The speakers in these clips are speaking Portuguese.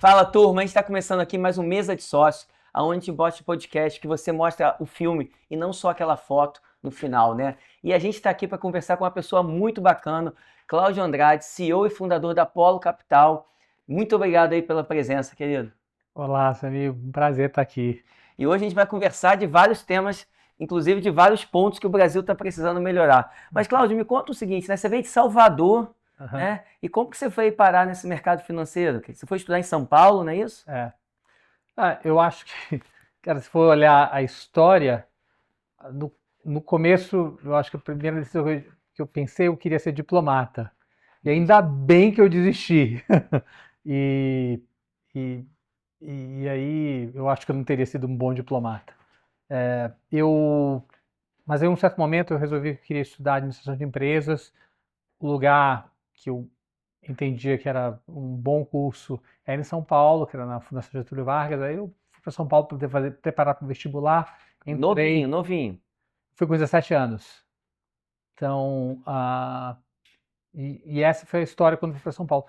Fala, turma, a gente está começando aqui mais um Mesa de Sócio, onde a gente posta o podcast que você mostra o filme e não só aquela foto no final, né? E a gente está aqui para conversar com uma pessoa muito bacana, Cláudio Andrade, CEO e fundador da Polo Capital. Muito obrigado aí pela presença, querido. Olá, Samir, um prazer estar aqui. E hoje a gente vai conversar de vários temas, inclusive de vários pontos que o Brasil está precisando melhorar. Mas, Cláudio, me conta o seguinte, né? Você veio de Salvador, Aham, né? E como que você foi parar nesse mercado financeiro? Você foi estudar em São Paulo, não é isso? é. Eu acho que, cara, se for olhar a história, no, no começo, eu acho que a primeira decisão que eu pensei, eu queria ser diplomata. E ainda bem que eu desisti. E, e, e aí, eu acho que eu não teria sido um bom diplomata. É, eu, mas em um certo momento eu resolvi que eu queria estudar administração de empresas. O lugar que eu entendia que era um bom curso era em São Paulo, que era na Fundação Getúlio Vargas. Aí eu fui para São Paulo para preparar para o vestibular, Novinho, entrei, novinho. fui com 17 anos. Então, e essa foi a história quando eu fui para São Paulo.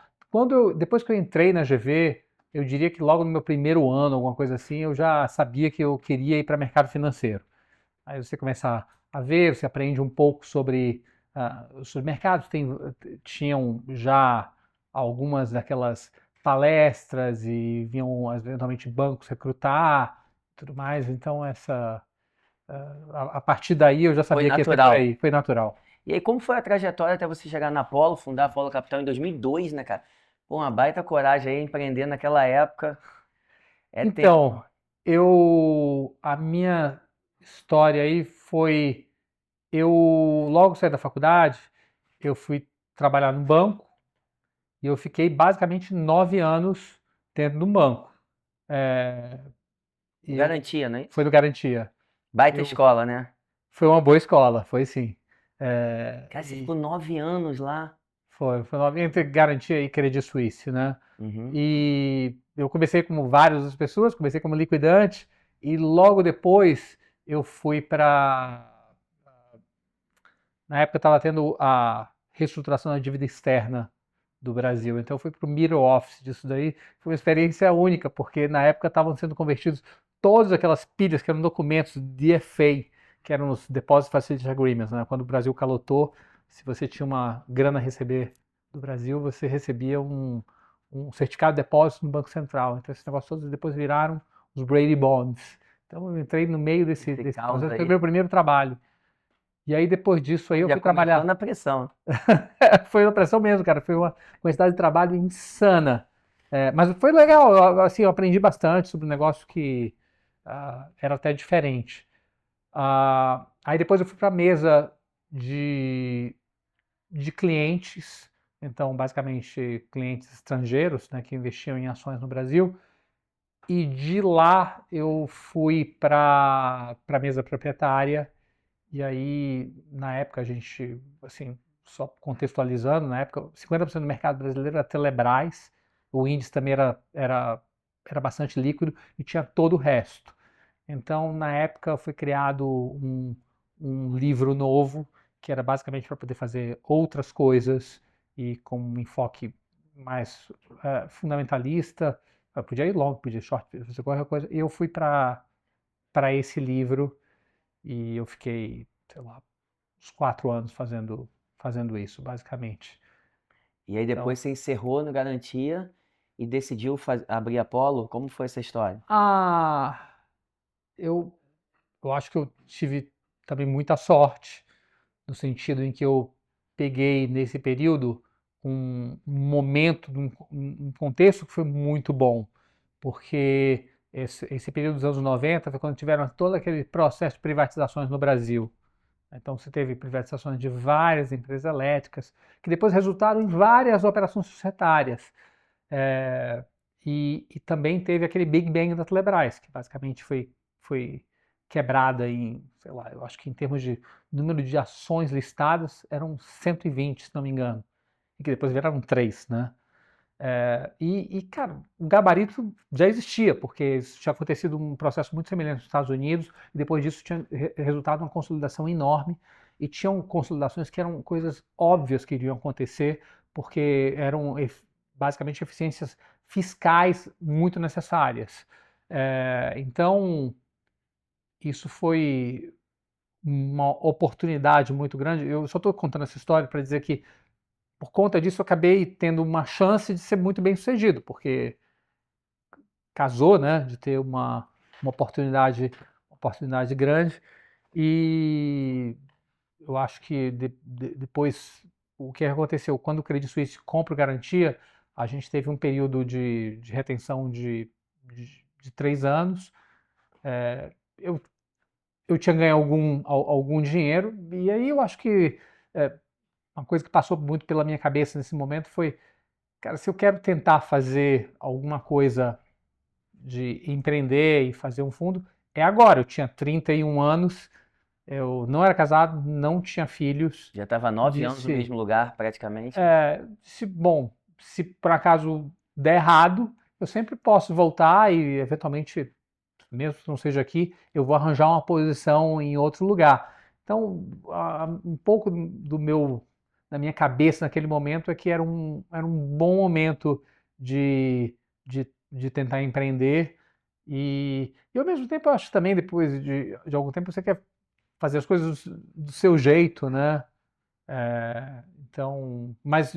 Depois que eu entrei na GV, eu diria que logo no meu primeiro ano, alguma coisa assim, eu já sabia que eu queria ir para o mercado financeiro. Aí você começa a ver, você aprende um pouco sobre os mercados. Tinham já algumas daquelas palestras e vinham eventualmente bancos recrutar, tudo mais. Então a partir daí eu já Foi sabia que ia ser por natural. aí. Foi natural. E aí, como foi a trajetória até você chegar na Polo, fundar a Polo Capital em 2002, né, cara? Pô, uma baita coragem aí, empreender naquela época. É tempo. Então, a minha história aí foi, eu logo saí da faculdade, eu fui trabalhar no banco. E eu fiquei basicamente 9 anos dentro do banco. É, eu Garantia, né? foi no Garantia. Baita Eu escola, né? foi uma boa escola, foi sim. É, Cara, você e ficou 9 anos lá. entre Garantia e Credit Suisse, né? Uhum. E eu comecei como várias outras pessoas, comecei como liquidante e logo depois eu fui para, na época estava tendo a reestruturação da dívida externa do Brasil. Então eu fui para o middle office disso daí. Foi uma experiência única, porque na época estavam sendo convertidos todas aquelas pilhas que eram documentos de DFA, que eram os Deposit Facility Agreements, né? Quando o Brasil calotou, se você tinha uma grana a receber do Brasil, você recebia um certificado de depósito no Banco Central. Então esses negócios todos depois viraram os Brady Bonds. Então eu entrei no meio Esse desse caos processo, foi o aí. meu primeiro trabalho. E aí depois disso aí eu Já fui começou trabalhar. na pressão. Foi uma pressão mesmo, cara. Foi uma quantidade de trabalho insana. Mas foi legal, assim, eu aprendi bastante sobre um negócio que era até diferente. Aí depois eu fui para a mesa de, de clientes, então basicamente clientes estrangeiros, né, que investiam em ações no Brasil. E de lá eu fui para a mesa proprietária. E aí, na época, a gente, assim, só contextualizando, na época, 50% do mercado brasileiro era Telebrás, o índice também era bastante líquido e tinha todo o resto. Então, na época, foi criado um livro novo, que era basicamente para poder fazer outras coisas e com um enfoque mais fundamentalista. Podia ir long, podia ir short, podia fazer qualquer coisa. E eu fui para esse livro e eu fiquei, sei lá, uns 4 anos fazendo isso, basicamente. E aí Então, depois você encerrou no Garantia e decidiu abrir a Polo. Como foi essa história? ah, eu, eu acho que eu tive também muita sorte, no sentido em que eu peguei nesse período um momento, um contexto que foi muito bom, porque esse período dos anos 90 foi quando tiveram todo aquele processo de privatizações no Brasil. Então você teve privatizações de várias empresas elétricas, que depois resultaram em várias operações societárias. É, e também teve aquele Big Bang da Telebrás, que basicamente foi quebrada em, sei lá, eu acho que em termos de número de ações listadas, eram 120, se não me engano, e que depois viraram 3, né? Cara, o gabarito já existia, porque isso tinha acontecido um processo muito semelhante nos Estados Unidos, e depois disso tinha resultado uma consolidação enorme, e tinham consolidações que eram coisas óbvias que iriam acontecer, porque eram basicamente eficiências fiscais muito necessárias. Então, isso foi uma oportunidade muito grande. Eu só estou contando essa história para dizer que, por conta disso, eu acabei tendo uma chance de ser muito bem sucedido, porque casou, né, de ter uma oportunidade grande. E eu acho que depois, o que aconteceu, quando o Credit Suisse compra o Garantia, a gente teve um período de retenção de 3 anos. Eu, eu tinha ganho algum dinheiro, e aí eu acho que uma coisa que passou muito pela minha cabeça nesse momento foi, cara, se eu quero tentar fazer alguma coisa de empreender e fazer um fundo, é agora. Eu tinha 31 anos, eu não era casado, não tinha filhos. Já estava 9 anos no mesmo lugar, praticamente. Bom, se por acaso der errado, eu sempre posso voltar e, eventualmente, mesmo que não seja aqui, eu vou arranjar uma posição em outro lugar. Então, um pouco da minha cabeça naquele momento é que era um bom momento de tentar empreender. E ao mesmo tempo, eu acho também, depois de algum tempo, você quer fazer as coisas do seu jeito, né? Então, mas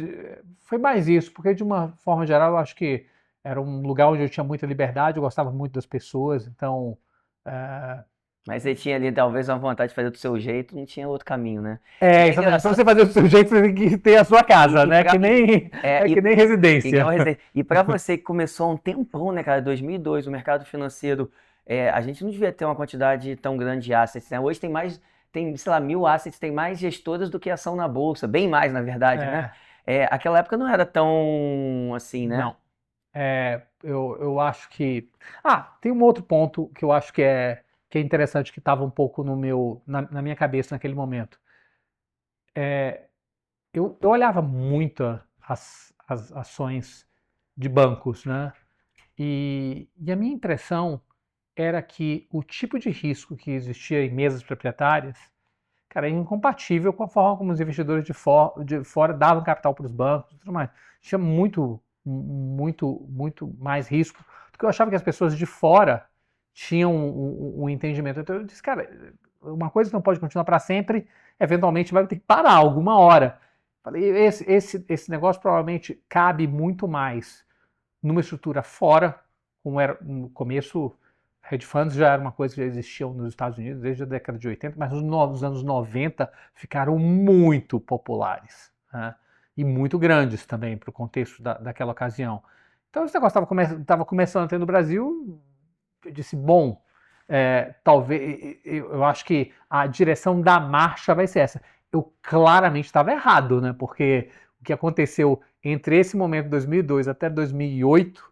foi mais isso, porque de uma forma geral eu acho que era um lugar onde eu tinha muita liberdade, eu gostava muito das pessoas, então. Mas você tinha ali talvez uma vontade de fazer do seu jeito, não tinha outro caminho, né? Exatamente. Para você fazer do seu jeito, você tem que ter a sua casa, né? Que nem residência. E para você que começou há um tempão, né, cara, 2002, o mercado financeiro, a gente não devia ter uma quantidade tão grande de assets, né? Hoje sei lá, 1.000 assets, tem mais gestoras do que ação na bolsa, bem mais, na verdade, né? Aquela época não era tão assim, né? Não. Eu acho que. Tem um outro ponto que eu acho que é interessante, que estava um pouco na minha cabeça naquele momento. Eu olhava muito as ações de bancos, né? E a minha impressão era que o tipo de risco que existia em mesas proprietárias, cara, é incompatível com a forma como os investidores de fora davam capital para os bancos e tudo mais. Tinha muito, muito, muito mais risco do que eu achava que as pessoas de fora tinham um entendimento. Então eu disse, cara, uma coisa que não pode continuar para sempre, eventualmente vai ter que parar alguma hora. Falei, esse negócio provavelmente cabe muito mais numa estrutura fora, como era no começo. Hedge funds já era uma coisa que já existia nos Estados Unidos desde a década de 80, mas nos anos 90 ficaram muito populares, né? E muito grandes também para o contexto daquela ocasião. Então esse negócio estava começando a ter no Brasil. Eu disse, bom, talvez, eu acho que a direção da marcha vai ser essa. Eu claramente estava errado, né? Porque o que aconteceu entre esse momento de 2002 até 2008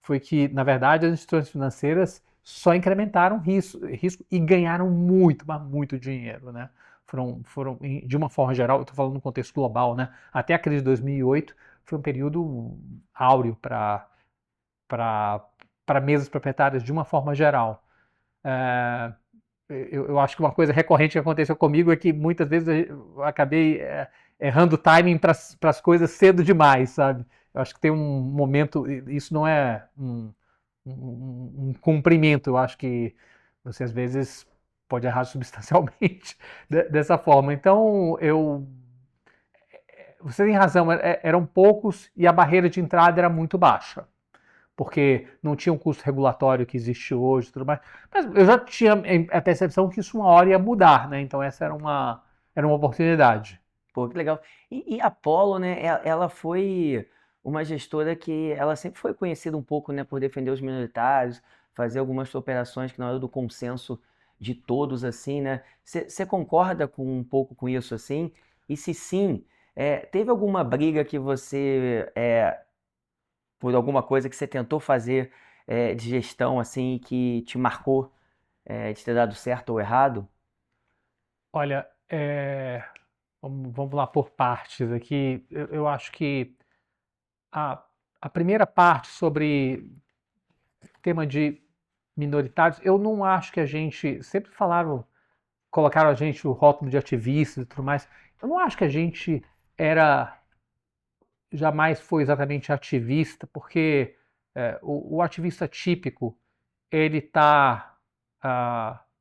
foi que, na verdade, as instituições financeiras só incrementaram risco e ganharam muito, mas muito dinheiro, né? Foram, de uma forma geral, eu estou falando no contexto global, né? Até a crise de 2008 foi um período áureo para mesas proprietárias de uma forma geral. Eu acho que uma coisa recorrente que aconteceu comigo é que muitas vezes eu acabei errando o timing para as coisas cedo demais, sabe? Eu acho que tem um momento, isso não é um cumprimento, eu acho que você às vezes pode errar substancialmente dessa forma. Então, você tem razão, eram poucos e a barreira de entrada era muito baixa, porque não tinha um custo regulatório que existe hoje e tudo mais. Mas eu já tinha a percepção que isso uma hora ia mudar, né? Então essa era uma oportunidade. Pô, que legal. E a Apollo, né, ela foi uma gestora que ela sempre foi conhecida um pouco, né, por defender os minoritários, fazer algumas operações que não eram do consenso de todos, assim, né? Você concorda com um pouco com isso, assim? E se sim, teve alguma briga que você, por alguma coisa que você tentou fazer de gestão, assim, que te marcou de ter dado certo ou errado? Olha, vamos lá por partes aqui. Eu acho que a primeira parte sobre o tema de minoritários, eu não acho que a gente sempre colocaram a gente o rótulo de ativista e tudo mais. Eu não acho que a gente jamais foi exatamente ativista, porque O ativista típico, ele está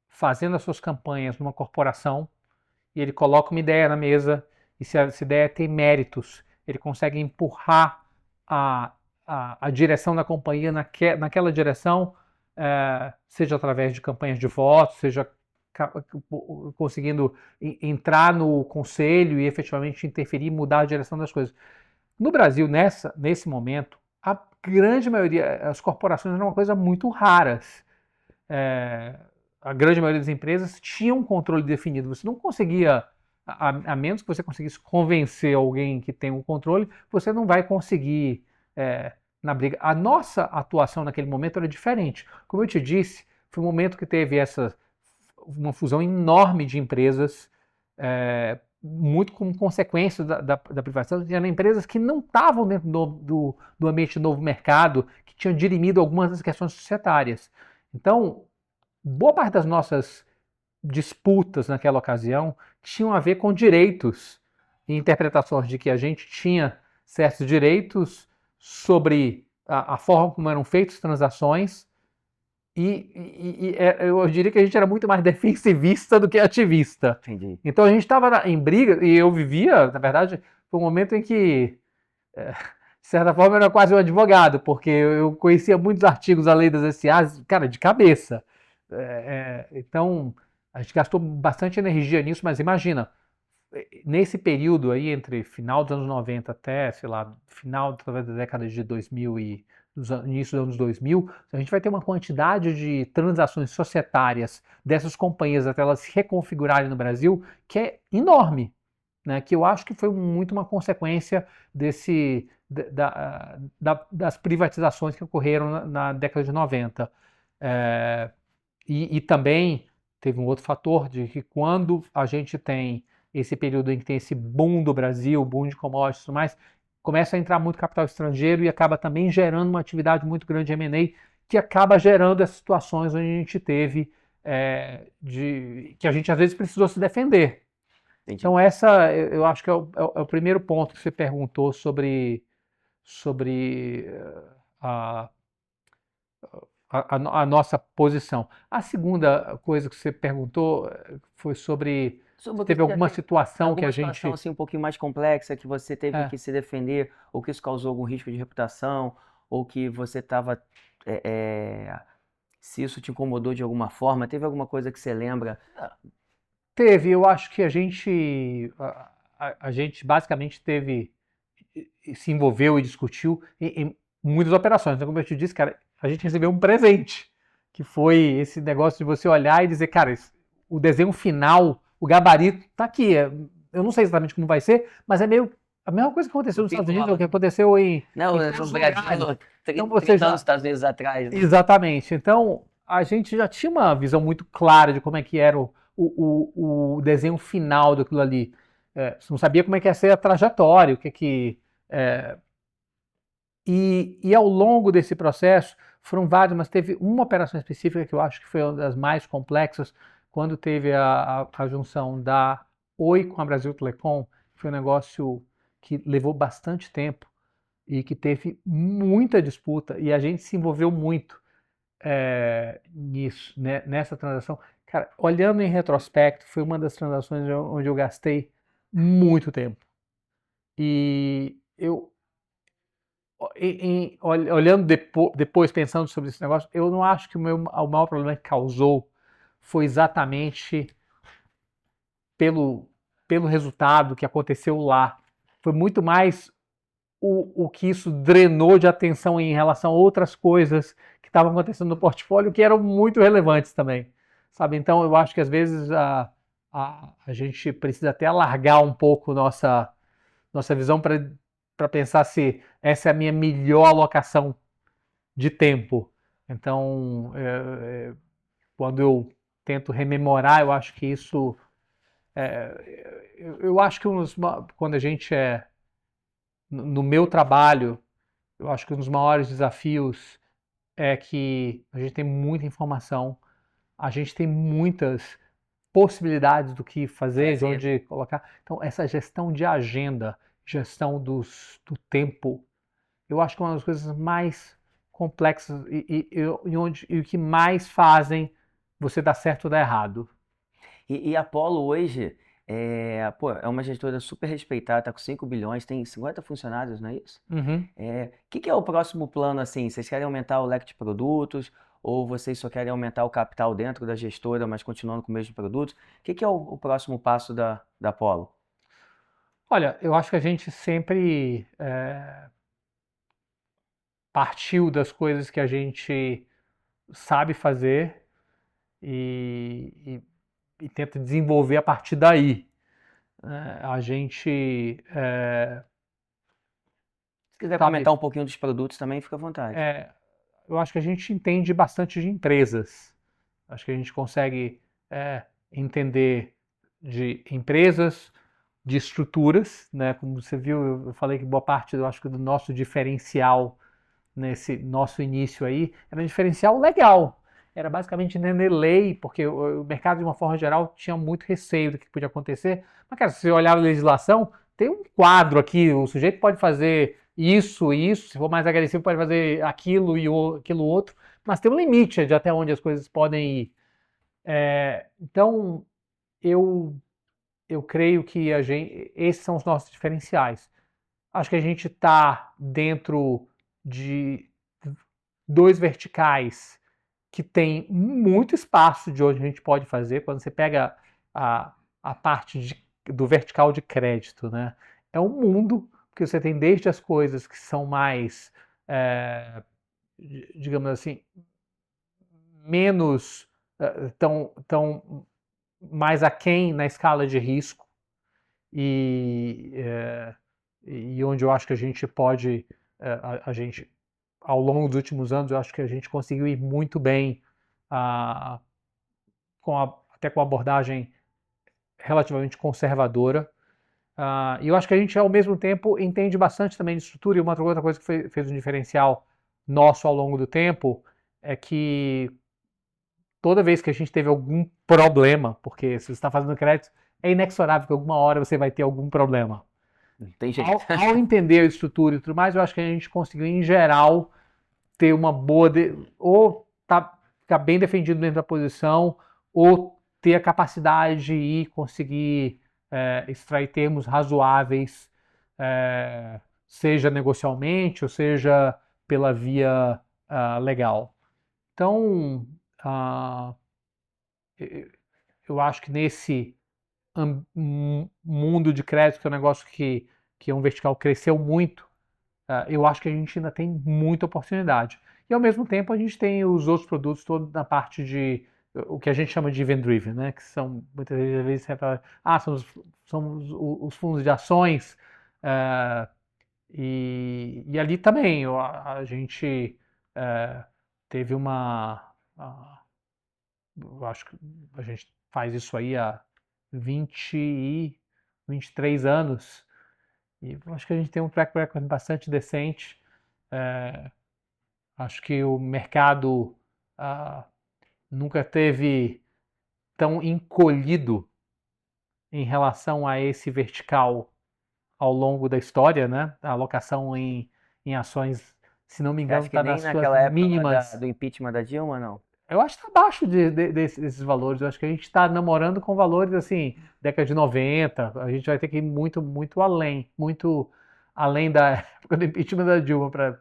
fazendo as suas campanhas numa corporação e ele coloca uma ideia na mesa e se essa ideia tem méritos, ele consegue empurrar a direção da companhia naquela direção, seja através de campanhas de votos, seja conseguindo entrar no conselho e efetivamente interferir e mudar a direção das coisas. No Brasil, nesse momento, a grande maioria, as corporações eram uma coisa muito raras. A grande maioria das empresas tinha um controle definido. Você não conseguia, a menos que você conseguisse convencer alguém que tem um controle, você não vai conseguir na briga. A nossa atuação naquele momento era diferente. Como eu te disse, foi um momento que teve uma fusão enorme de empresas, muito como consequência da privatização. Eram empresas que não estavam dentro do ambiente do novo mercado, que tinham dirimido algumas das questões societárias. Então, boa parte das nossas disputas naquela ocasião tinham a ver com direitos e interpretações de que a gente tinha certos direitos sobre a forma como eram feitas as transações eu diria que a gente era muito mais defensivista do que ativista. Entendi. Então a gente estava em briga e eu vivia, na verdade, foi um momento em que, de certa forma, eu era quase um advogado, porque eu conhecia muitos artigos da lei das SAs, cara, de cabeça. Então, a gente gastou bastante energia nisso, mas imagina, nesse período aí, entre final dos anos 90 até, sei lá, final talvez da década de 2000 e início dos anos 2000, a gente vai ter uma quantidade de transações societárias dessas companhias até elas se reconfigurarem no Brasil, que é enorme, né? Que eu acho que foi muito uma consequência das privatizações que ocorreram na década de 90. E também teve um outro fator de que quando a gente tem esse período em que tem esse boom do Brasil, boom de commodities e tudo mais, começa a entrar muito capital estrangeiro e acaba também gerando uma atividade muito grande de M&A, que acaba gerando essas situações onde a gente teve, que a gente às vezes precisou se defender. Entendi. Então eu acho que é o primeiro ponto que você perguntou sobre a nossa posição. A segunda coisa que você perguntou foi sobre teve alguma situação que a gente... Alguma situação assim, um pouquinho mais complexa, que você teve que se defender, ou que isso causou algum risco de reputação, ou que você estava... se isso te incomodou de alguma forma, teve alguma coisa que você lembra? Teve, eu acho que a gente basicamente se envolveu e discutiu em muitas operações. Então, como eu te disse, cara, a gente recebeu um presente, que foi esse negócio de você olhar e dizer, cara, o desenho final, o gabarito tá aqui. Eu não sei exatamente como vai ser, mas é meio a mesma coisa que aconteceu nos Estados Unidos, o que aconteceu no Brasil, 30 anos, Estados Unidos atrás. Né? Exatamente. Então, a gente já tinha uma visão muito clara de como é que era o desenho final daquilo ali. Você não sabia como é que ia ser a trajetória, E ao longo desse processo, foram vários, mas teve uma operação específica que eu acho que foi uma das mais complexas, quando teve a junção da Oi com a Brasil Telecom. Foi um negócio que levou bastante tempo e que teve muita disputa, e a gente se envolveu muito nisso, né, nessa transação. Cara, olhando em retrospecto, foi uma das transações onde eu gastei muito tempo. E olhando depois, pensando sobre esse negócio, eu não acho que o maior problema que causou foi exatamente pelo resultado que aconteceu lá. Foi muito mais o que isso drenou de atenção em relação a outras coisas que estavam acontecendo no portfólio, que eram muito relevantes também, sabe? Então, eu acho que às vezes a gente precisa até alargar um pouco nossa visão para pensar se essa é a minha melhor alocação de tempo. Então, quando eu tento rememorar, eu acho que isso... eu acho que quando a gente no meu trabalho, eu acho que um dos maiores desafios é que a gente tem muita informação, a gente tem muitas possibilidades do que fazer, de onde colocar. Então, essa gestão de agenda, gestão do tempo, eu acho que é uma das coisas mais complexos e o que mais fazem você dar certo ou dar errado. E a Apollo hoje é uma gestora super respeitada, está com 5 bilhões, tem 50 funcionários, não é isso? Uhum. Que é o próximo plano, assim? Vocês querem aumentar o leque de produtos ou vocês só querem aumentar o capital dentro da gestora, mas continuando com o mesmo produto? Que é o próximo passo da Apollo? Olha, eu acho que a gente sempre partiu das coisas que a gente sabe fazer e tenta desenvolver a partir daí. A gente Se quiser sabe, comentar um pouquinho dos produtos também, fica à vontade. eu acho que a gente entende bastante de empresas. Acho que a gente consegue entender de empresas, de estruturas, né? Como você viu, eu falei que boa parte, eu acho que do nosso diferencial nesse nosso início aí era um diferencial legal. Era basicamente entender lei, porque o mercado, de uma forma geral, tinha muito receio do que podia acontecer. Mas, cara, se você olhar a legislação, tem um quadro aqui, o sujeito pode fazer isso, se for mais agressivo, pode fazer aquilo e aquilo outro, mas tem um limite de até onde as coisas podem ir. Então, eu creio que esses são os nossos diferenciais. Acho que a gente está dentro de dois verticais que tem muito espaço de onde a gente pode fazer. Quando você pega a parte do vertical de crédito, né? É um mundo que você tem desde as coisas que são mais, digamos assim, menos, tão mais aquém na escala de risco e onde eu acho que a gente pode, a gente, ao longo dos últimos anos, eu acho que a gente conseguiu ir muito bem, até com a abordagem relativamente conservadora. E eu acho que a gente, ao mesmo tempo, entende bastante também de estrutura. E uma outra coisa que fez um diferencial nosso ao longo do tempo é que toda vez que a gente teve algum problema, porque se você está fazendo crédito, é inexorável que alguma hora você vai ter algum problema. Não tem jeito. Ao entender a estrutura e tudo mais, eu acho que a gente conseguiu, em geral, ter uma boa. Ou ficar bem defendido dentro da posição, ou ter a capacidade de ir conseguir extrair termos razoáveis, seja negocialmente ou seja pela via legal. Então, eu acho que nesse mundo de crédito, que é um negócio que é um vertical, cresceu muito, eu acho que a gente ainda tem muita oportunidade. E ao mesmo tempo a gente tem os outros produtos todos na parte de o que a gente chama de event-driven, né? Que são muitas vezes são os fundos de ações, e ali também a gente teve eu acho que a gente faz isso aí há 23 anos. E acho que a gente tem um track record bastante decente. Acho que o mercado nunca teve tão encolhido em relação a esse vertical ao longo da história, né? A alocação em ações, se não me engano, está nas suas mínimas. Do impeachment da Dilma, não? Eu acho que está abaixo desses valores. Eu acho que a gente está namorando com valores assim, década de 90. A gente vai ter que ir muito, muito além da época do impeachment da Dilma para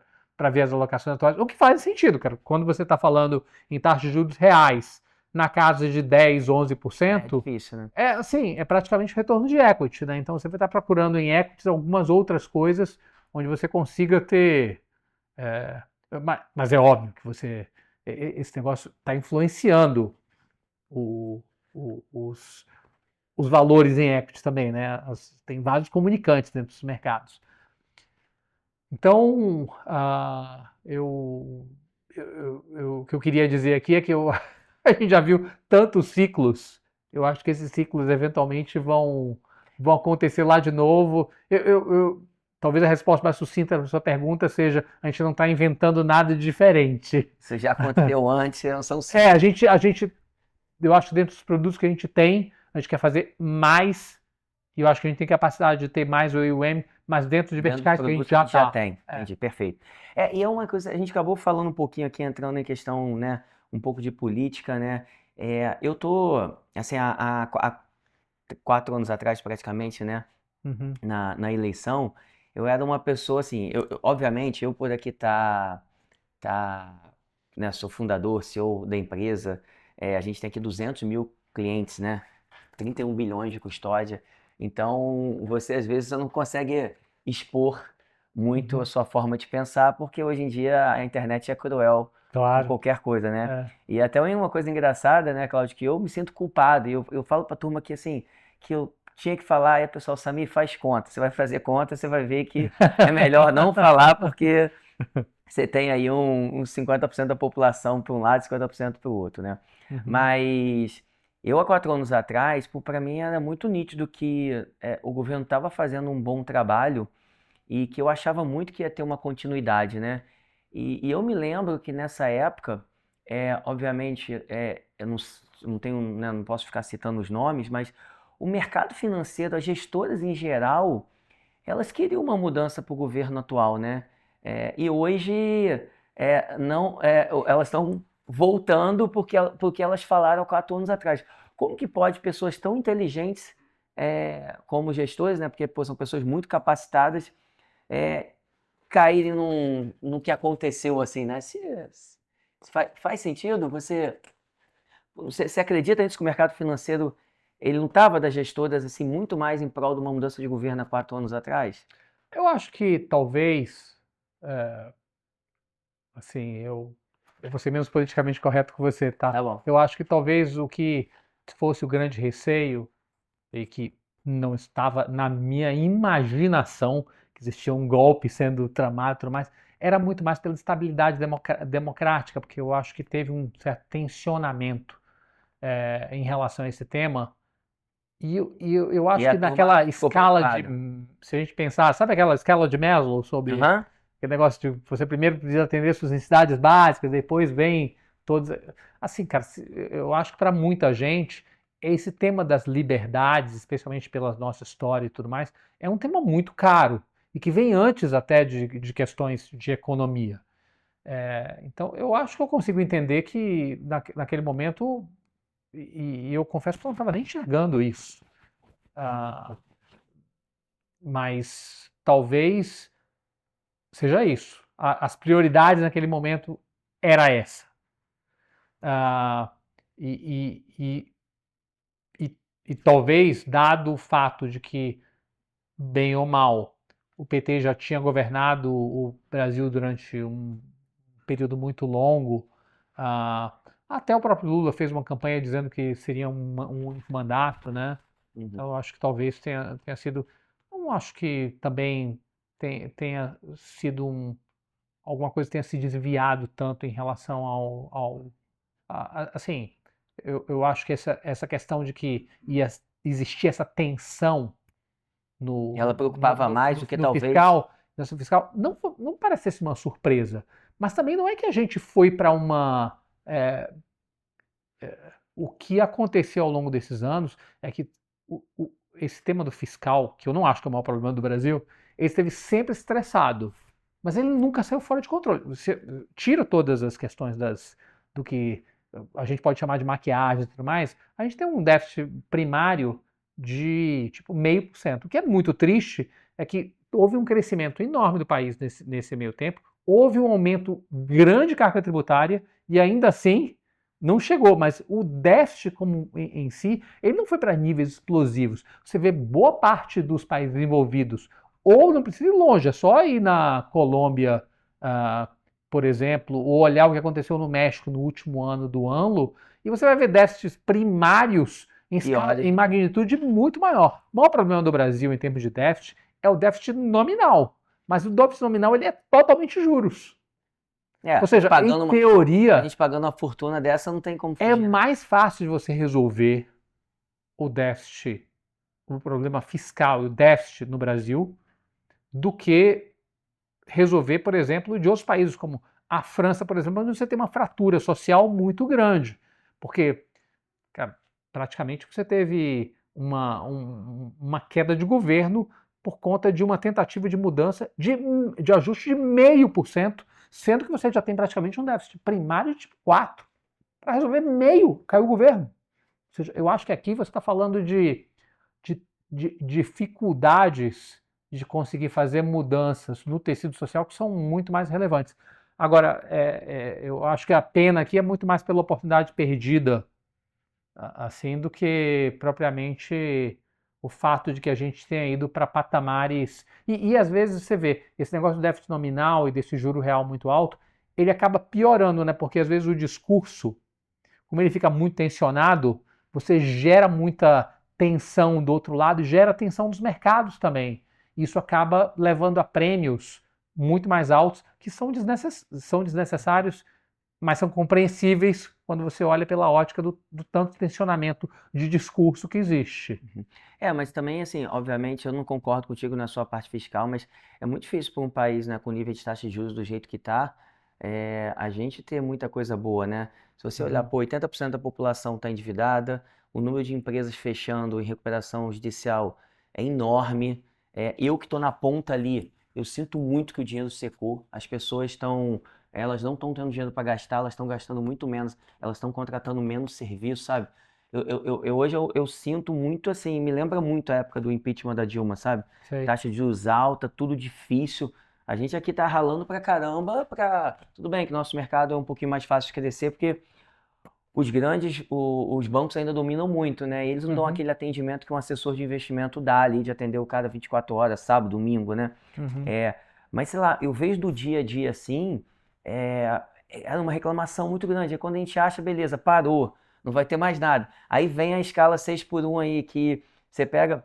ver as alocações atuais. O que faz sentido, cara. Quando você está falando em taxas de juros reais na casa de 10, 11%, é difícil, né? É praticamente retorno de equity, né? Então você vai estar procurando em equities algumas outras coisas onde você consiga ter. Mas é óbvio que esse negócio está influenciando os valores em equity também, né? Tem vários comunicantes dentro dos mercados. Então, o que eu queria dizer aqui é que a gente já viu tantos ciclos. Eu acho que esses ciclos eventualmente vão acontecer lá de novo. Talvez a resposta mais sucinta da sua pergunta seja: a gente não está inventando nada de diferente. Isso já aconteceu antes, não são eu acho que dentro dos produtos que a gente tem, a gente quer fazer mais E eu acho que a gente tem capacidade de ter mais o EUM, mas dentro de Dentro do verticais que a gente produto já que já está. tem. Entendi, perfeito. E é uma coisa, a gente acabou falando um pouquinho aqui, entrando em questão, né, um pouco de política, né? Eu tô, assim, há 4 anos atrás, praticamente, né, Uhum. na eleição, eu era uma pessoa, assim, obviamente, eu por aqui tá, né, sou fundador, CEO da empresa, a gente tem aqui 200 mil clientes, né? 31 bilhões de custódia. Então, você às vezes você não consegue expor muito a sua forma de pensar, porque hoje em dia a internet é cruel com Claro. qualquer coisa, né? É. E até uma coisa engraçada, né, Cláudio, que eu me sinto culpado. E eu falo pra turma que assim, que eu tinha que falar, e a pessoa, Samir, faz conta. Você vai fazer conta, você vai ver que é melhor não falar, porque você tem aí uns 50% da população para um lado e 50% para o outro, né? Uhum. Mas eu, há 4 anos atrás, para mim era muito nítido que o governo estava fazendo um bom trabalho e que eu achava muito que ia ter uma continuidade, né? E eu me lembro que nessa época, obviamente, eu não tenho, né, não posso ficar citando os nomes, mas o mercado financeiro, as gestoras em geral, elas queriam uma mudança para o governo atual, né? E hoje não, elas estão voltando porque elas falaram 4 anos atrás. Como que pode pessoas tão inteligentes como gestores, né? Porque pô, são pessoas muito capacitadas, é, caírem no que aconteceu assim, né? Se faz sentido? Você acredita nisso que o mercado financeiro ele não estava das gestoras assim muito mais em prol de uma mudança de governo há 4 anos atrás? Eu acho que talvez, é, assim, eu vou ser menos politicamente correto que você, tá? Tá bom. Eu acho que talvez o que fosse o grande receio e que não estava na minha imaginação, que existia um golpe sendo tramado e tudo mais, era muito mais pela estabilidade democrática, porque eu acho que teve um certo tensionamento em relação a esse tema. E eu E acho a que turma naquela ficou escala de. preocupada. Se a gente pensar, sabe aquela escala de Maslow sobre Aham. aquele negócio de você primeiro precisa atender suas necessidades básicas, depois vem todos. Assim, cara, eu acho que para muita gente, esse tema das liberdades, especialmente pela nossa história e tudo mais, é um tema muito caro e que vem antes até de questões de economia. Então, eu acho que eu consigo entender que naquele momento, e eu confesso que eu não estava nem enxergando isso. Ah, mas talvez seja isso. As prioridades naquele momento era essa. Ah, e, e, e, e talvez, dado o fato de que, bem ou mal, o PT já tinha governado o Brasil durante um período muito longo, ah, até o próprio Lula fez uma campanha dizendo que seria um único mandato, né? Uhum. Então, eu acho que talvez tenha sido. Não acho que também tenha sido alguma coisa tenha se desviado tanto em relação assim, eu acho que essa questão de que ia existir essa tensão no, Ela no, preocupava no, mais no, do que no talvez. fiscal, não parecesse uma surpresa. Mas também não é que a gente foi para uma. O que aconteceu ao longo desses anos é que esse tema do fiscal, que eu não acho que é o maior problema do Brasil, ele esteve sempre estressado, mas ele nunca saiu fora de controle. Você tira todas as questões do que a gente pode chamar de maquiagem e tudo mais, a gente tem um déficit primário de tipo 0,5%. O que é muito triste é que houve um crescimento enorme do país nesse meio tempo, houve um aumento grande de carga tributária e ainda assim não chegou, mas o déficit como em si, ele não foi para níveis explosivos. Você vê boa parte dos países envolvidos, ou não precisa ir longe, é só ir na Colômbia, ah, por exemplo, ou olhar o que aconteceu no México no último ano do ANLO, e você vai ver déficits primários em Piores. magnitude muito maior. O maior problema do Brasil em termos de déficit é o déficit nominal, mas o déficit nominal ele é totalmente juros. Ou seja, em A teoria, gente pagando uma fortuna dessa não tem como é fugir, né? mais fácil de você resolver o déficit, o problema fiscal e o déficit no Brasil, do que resolver, por exemplo, de outros países, como a França, por exemplo, onde você tem uma fratura social muito grande. Porque, cara, praticamente você teve uma queda de governo por conta de uma tentativa de mudança de ajuste de 0,5%, sendo que você já tem praticamente um déficit primário de tipo 4%. Para resolver meio, caiu o governo. Ou seja, eu acho que aqui você está falando de dificuldades de conseguir fazer mudanças no tecido social que são muito mais relevantes. Agora, eu acho que a pena aqui é muito mais pela oportunidade perdida, assim, do que propriamente o fato de que a gente tenha ido para patamares. E às vezes você vê, esse negócio do déficit nominal e desse juro real muito alto, ele acaba piorando, né? Porque às vezes o discurso, como ele fica muito tensionado, você gera muita tensão do outro lado e gera tensão dos mercados também. Isso acaba levando a prêmios muito mais altos, que são desnecessários, mas são compreensíveis quando você olha pela ótica do tanto tensionamento de discurso que existe. Mas também, assim, obviamente, eu não concordo contigo na sua parte fiscal, mas é muito difícil para um país, né, com nível de taxa de juros do jeito que está, a gente ter muita coisa boa, né? Se você olhar, pô, 80% da população está endividada, o número de empresas fechando em recuperação judicial é enorme. Eu que estou na ponta ali, eu sinto muito que o dinheiro secou, as pessoas elas não estão tendo dinheiro para gastar, elas estão gastando muito menos, elas estão contratando menos serviço, sabe? Hoje eu sinto muito assim, me lembra muito a época do impeachment da Dilma, sabe? Sei. Taxa de juros alta, tudo difícil. A gente aqui tá ralando pra caramba Tudo bem que nosso mercado é um pouquinho mais fácil de crescer, porque os bancos ainda dominam muito, né? E eles não dão aquele atendimento que um assessor de investimento dá ali, de atender o cara 24 horas, sábado, domingo, né? Mas sei lá, eu vejo do dia a dia assim, é uma reclamação muito grande. É quando a gente acha, beleza, parou, não vai ter mais nada. Aí vem a escala 6x1 aí, que você pega,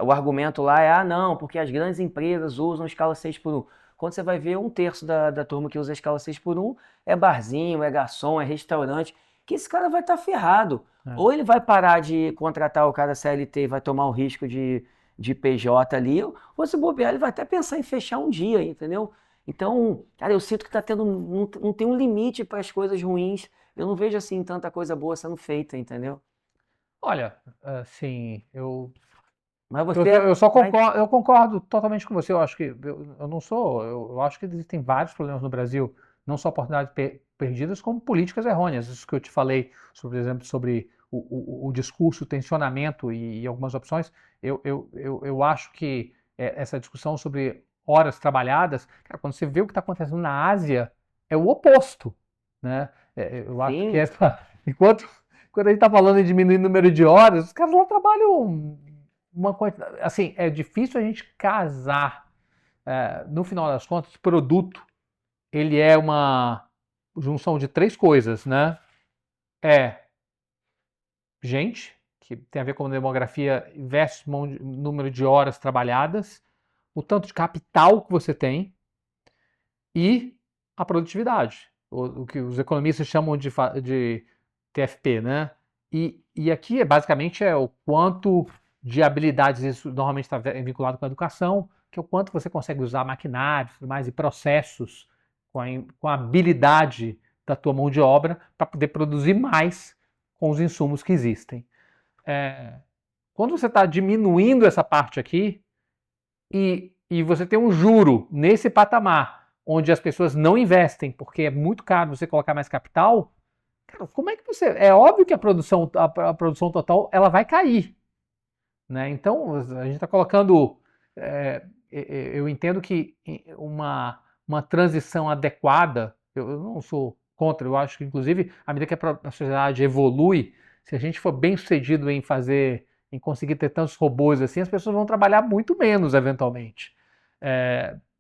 o argumento lá não, porque as grandes empresas usam escala 6x1. Quando você vai ver, 1/3 da turma que usa a escala 6x1 é barzinho, é garçom, é restaurante, que esse cara vai estar ferrado. Ou ele vai parar de contratar o cara CLT e vai tomar o risco de PJ ali, ou se bobear, ele vai até pensar em fechar um dia, entendeu? Então, cara, eu sinto que tá tendo, não tem um limite para as coisas ruins. Eu não vejo assim tanta coisa boa sendo feita, entendeu? Olha, assim, Mas eu só concordo, eu concordo totalmente com você. Eu acho que eu não sou, eu acho que existem vários problemas no Brasil, não só oportunidades perdidas, como políticas errôneas. Isso que eu te falei, por exemplo, sobre o discurso, o tensionamento e algumas opções. Eu acho que essa discussão sobre horas trabalhadas, cara, quando você vê o que está acontecendo na Ásia, é o oposto, né? Eu acho que enquanto a gente está falando em diminuir o número de horas, os caras lá trabalham uma quantidade. Assim, é difícil a gente casar. No final das contas, o produto ele é uma junção de 3 coisas, né? Gente, que tem a ver com demografia versus número de horas trabalhadas, o tanto de capital que você tem e a produtividade, o que os economistas chamam de TFP, né? E aqui basicamente o quanto de habilidades, isso normalmente está vinculado com a educação, que é o quanto você consegue usar maquinários e processos com a habilidade da tua mão de obra para poder produzir mais com os insumos que existem. Quando você está diminuindo essa parte aqui e você tem um juro nesse patamar onde as pessoas não investem porque é muito caro você colocar mais capital, cara, como é que você... É óbvio que a produção total ela vai cair, né? Então, a gente está colocando... eu entendo que uma transição adequada, eu não sou contra, eu acho que, inclusive, à medida que a sociedade evolui, se a gente for bem sucedido em conseguir ter tantos robôs assim, as pessoas vão trabalhar muito menos, eventualmente.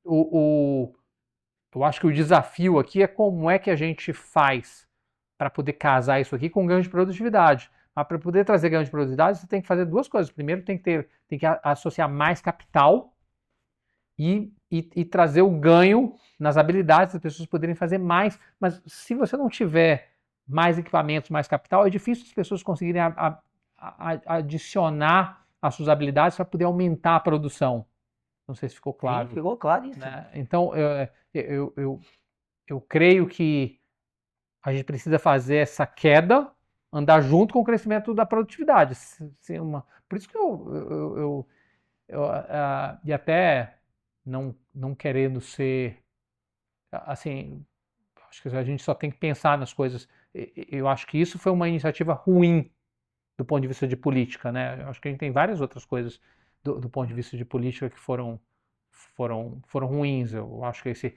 Eu acho que o desafio aqui é como é que a gente faz para poder casar isso aqui com ganho de produtividade. Mas para poder trazer ganho de produtividade, você tem que fazer 2 coisas. Primeiro, tem que associar mais capital e trazer o ganho nas habilidades das pessoas poderem fazer mais. Mas se você não tiver mais equipamentos, mais capital, é difícil as pessoas conseguirem adicionar as suas habilidades para poder aumentar a produção. Não sei se ficou claro. Sim, ficou claro isso. Né? Então, eu creio que a gente precisa fazer essa queda andar junto com o crescimento da produtividade. Por isso que e até não querendo ser, assim, acho que a gente só tem que pensar nas coisas. Eu acho que isso foi uma iniciativa ruim do ponto de vista de política, né? Eu acho que a gente tem várias outras coisas do ponto de vista de política que foram ruins. Eu acho que esse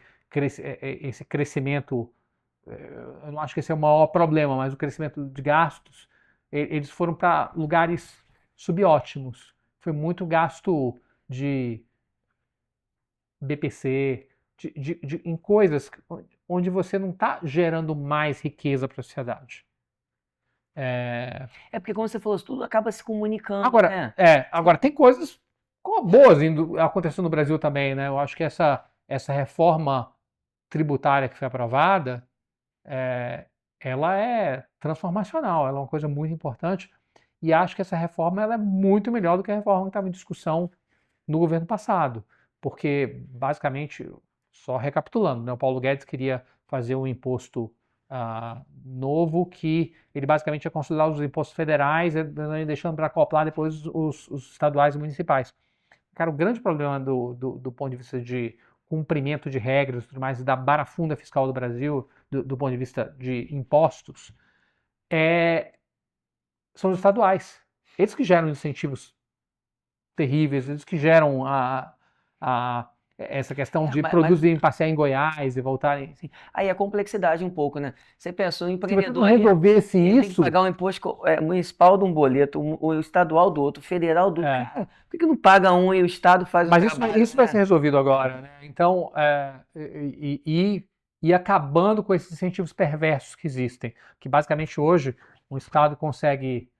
crescimento, eu não acho que esse é o maior problema, mas o crescimento de gastos, eles foram para lugares subótimos. Foi muito gasto de BPC, em coisas onde você não está gerando mais riqueza para a sociedade. É porque, como você falou, tudo acaba se comunicando, Agora, né? agora tem coisas boas acontecendo no Brasil também, né? Eu acho que essa reforma tributária que foi aprovada, ela é transformacional, ela é uma coisa muito importante e acho que essa reforma ela é muito melhor do que a reforma que estava em discussão no governo passado, porque basicamente, só recapitulando, né, o Paulo Guedes queria fazer um imposto novo que ele basicamente ia consolidar os impostos federais, deixando para acoplar depois os estaduais e municipais. Cara, o grande problema do ponto de vista de cumprimento de regras e tudo mais, da barafunda fiscal do Brasil, do ponto de vista de impostos, são os estaduais. Eles que geram incentivos terríveis, eles que geram essa questão de produzirem, passear em Goiás e voltarem. Assim. Aí a complexidade um pouco, né? Você pensou em Se empreendedor. você não resolvesse ele tem que isso. pagar um imposto municipal de um boleto, o estadual do outro, o federal do outro. Cara, por que não paga um e o Estado faz o Mas trabalho? isso vai ser resolvido agora, né? Então, e acabando com esses incentivos perversos que existem, que basicamente hoje o Estado consegue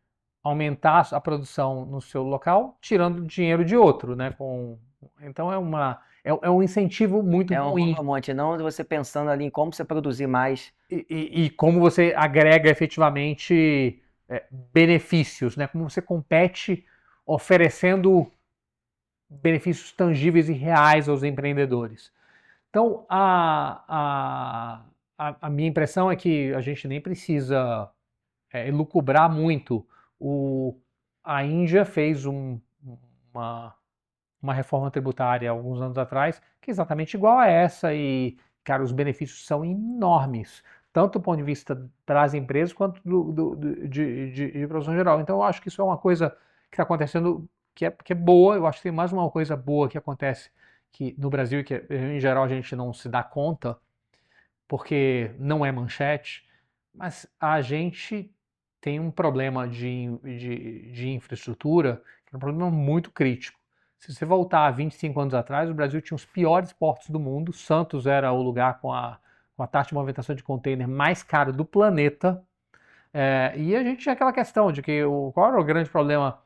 aumentar a produção no seu local, tirando dinheiro de outro, né? Então é um incentivo muito ruim. É um monte, não você pensando ali em como você produzir mais. E como você agrega efetivamente benefícios, né? Como você compete oferecendo benefícios tangíveis e reais aos empreendedores. Então, a minha impressão é que a gente nem precisa elucubrar muito. A Índia fez uma reforma tributária alguns anos atrás que é exatamente igual a essa e, cara, os benefícios são enormes, tanto do ponto de vista das empresas quanto de produção geral. Então, eu acho que isso é uma coisa que está acontecendo que é boa. Eu acho que tem mais uma coisa boa que acontece no Brasil, que em geral a gente não se dá conta, porque não é manchete, mas a gente tem um problema de infraestrutura, que é um problema muito crítico. Se você voltar a 25 anos atrás, o Brasil tinha os piores portos do mundo. Santos era o lugar com a taxa de movimentação de container mais cara do planeta. E a gente tinha aquela questão de que qual era o grande problema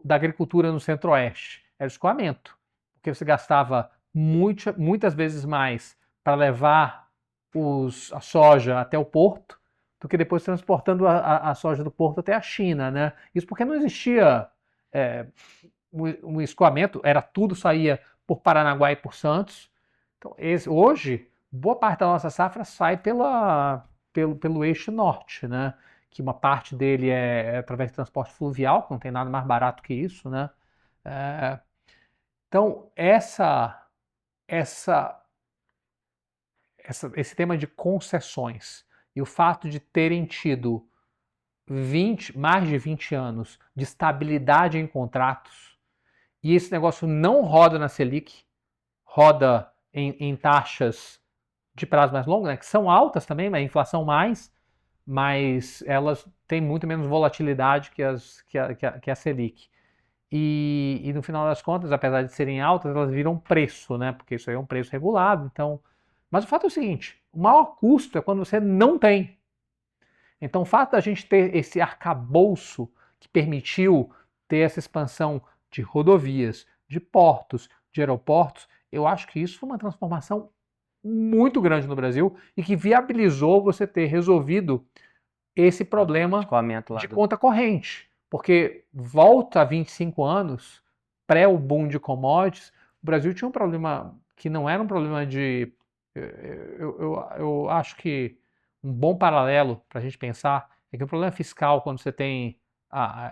da agricultura no Centro-Oeste? Era o escoamento. Porque você gastava muitas vezes mais para levar a soja até o porto do que depois transportando a soja do porto até a China, né? Isso porque não existia um escoamento, tudo saía por Paranaguá e por Santos. Então, hoje, boa parte da nossa safra sai pelo eixo norte, né? Que uma parte dele é através de transporte fluvial, que não tem nada mais barato que isso, né? Então, esse tema de concessões e o fato de terem tido mais de 20 anos de estabilidade em contratos, e esse negócio não roda na Selic, roda em taxas de prazo mais longo, né, que são altas também, mas a inflação mas elas têm muito menos volatilidade que a Selic. E no final das contas, apesar de serem altas, elas viram preço, né? Porque isso aí é um preço regulado. Então, mas o fato é o seguinte: o maior custo é quando você não tem. Então, o fato da gente ter esse arcabouço que permitiu ter essa expansão de rodovias, de portos, de aeroportos, eu acho que isso foi uma transformação muito grande no Brasil e que viabilizou você ter resolvido esse problema de conta corrente. Porque volta a 25 anos, pré o boom de commodities, o Brasil tinha um problema que não era um problema eu acho que um bom paralelo para a gente pensar é que o problema fiscal, quando você tem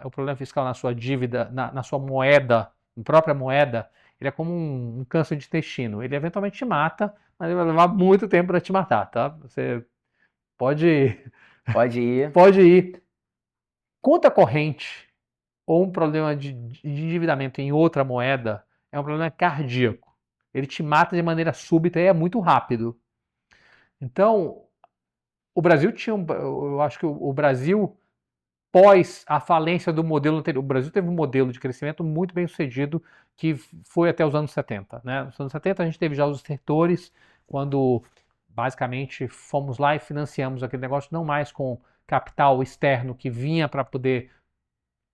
o problema fiscal na sua dívida, na sua moeda, na própria moeda, ele é como um câncer de intestino. Ele eventualmente te mata, mas ele vai levar muito tempo para te matar, tá? Você pode, Pode ir. pode ir. Conta corrente ou um problema de endividamento em outra moeda é um problema cardíaco. Ele te mata de maneira súbita e é muito rápido. Então, o Brasil tinha eu acho que o Brasil, pós a falência do modelo anterior, o Brasil teve um modelo de crescimento muito bem sucedido que foi até os anos 70. Né? Nos anos 70 a gente teve já os setores, quando basicamente fomos lá e financiamos aquele negócio não mais com capital externo que vinha para poder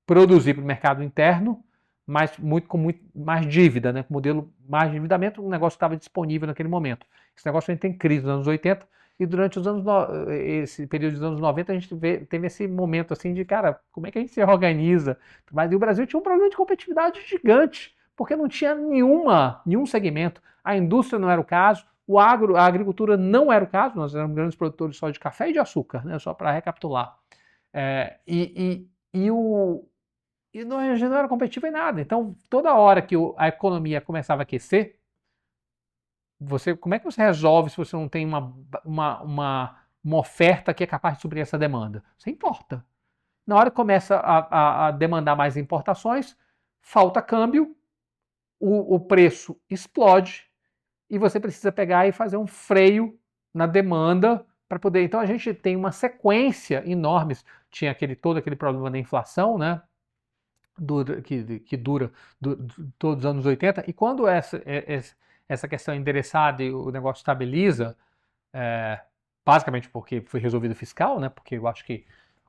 produzir para o mercado interno, mas com muito mais dívida, né? Com modelo mais de endividamento, o negócio estava disponível naquele momento. Esse negócio a gente tem crise nos anos 80 e durante esse período dos anos 90 a gente teve esse momento assim de, cara, como é que a gente se organiza? Mas o Brasil tinha um problema de competitividade gigante, porque não tinha nenhum segmento. A indústria não era o caso, a agricultura não era o caso, nós éramos grandes produtores só de café e de açúcar, né? Só para recapitular. E não era competitivo em nada. Então, toda hora que a economia começava a aquecer, como é que você resolve se você não tem uma oferta que é capaz de suprir essa demanda? Você importa. Na hora que começa a demandar mais importações, falta câmbio, o preço explode e você precisa pegar e fazer um freio na demanda para poder. Então, a gente tem uma sequência enorme. Tinha todo aquele problema da inflação, né? Que dura todos os anos 80, e quando essa questão é endereçada e o negócio estabiliza, basicamente porque foi resolvido fiscal, né? Porque eu acho que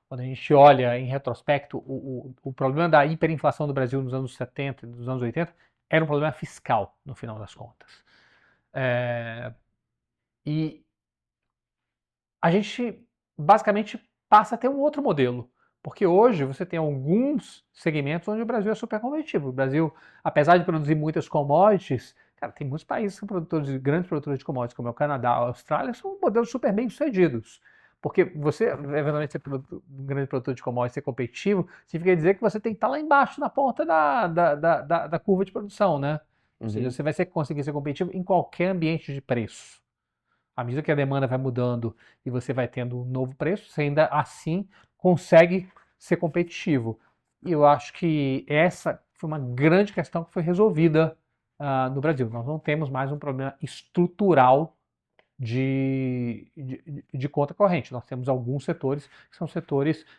quando a gente olha em retrospecto, o problema da hiperinflação do Brasil nos anos 70 e nos anos 80 era um problema fiscal, no final das contas. E a gente basicamente passa a ter um outro modelo. Porque hoje você tem alguns segmentos onde o Brasil é super competitivo. O Brasil, apesar de produzir muitas commodities, cara, tem muitos países que são grandes produtores de commodities, como é o Canadá, a Austrália, são modelos super bem sucedidos. Porque você, eventualmente, ser um grande produtor de commodities, ser competitivo, significa dizer que você tem que estar lá embaixo, na ponta da curva de produção, né? Ou seja, você vai conseguir ser competitivo em qualquer ambiente de preço. À medida que a demanda vai mudando e você vai tendo um novo preço, você ainda assim consegue ser competitivo. E eu acho que essa foi uma grande questão que foi resolvida no Brasil. Nós não temos mais um problema estrutural de conta corrente. Nós temos alguns setores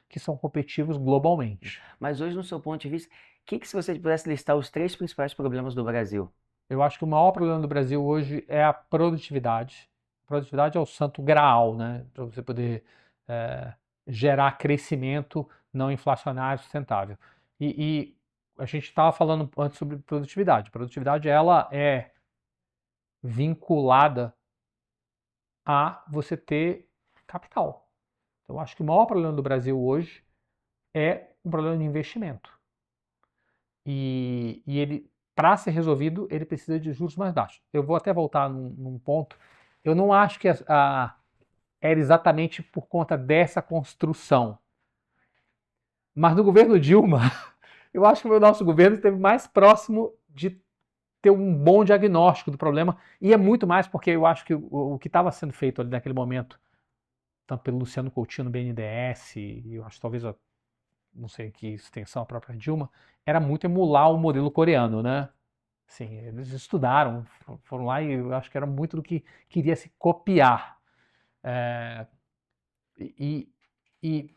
que são competitivos globalmente. Mas hoje, no seu ponto de vista, se você pudesse listar os 3 principais problemas do Brasil? Eu acho que o maior problema do Brasil hoje é a produtividade. A produtividade é o santo graal, né? Para você poder gerar crescimento não inflacionário sustentável. E a gente estava falando antes sobre produtividade. A produtividade ela é vinculada a você ter capital. Então, eu acho que o maior problema do Brasil hoje é um problema de investimento. E ele, para ser resolvido, ele precisa de juros mais baixos. Eu vou até voltar num ponto. Eu não acho que era exatamente por conta dessa construção. Mas no governo Dilma, eu acho que o nosso governo esteve mais próximo de ter um bom diagnóstico do problema, e é muito mais porque eu acho que o que estava sendo feito ali naquele momento, tanto pelo Luciano Coutinho no BNDES, e eu acho que talvez, não sei que extensão a própria Dilma, era muito emular o modelo coreano, né? Sim, eles estudaram, foram lá e eu acho que era muito do que queria se copiar.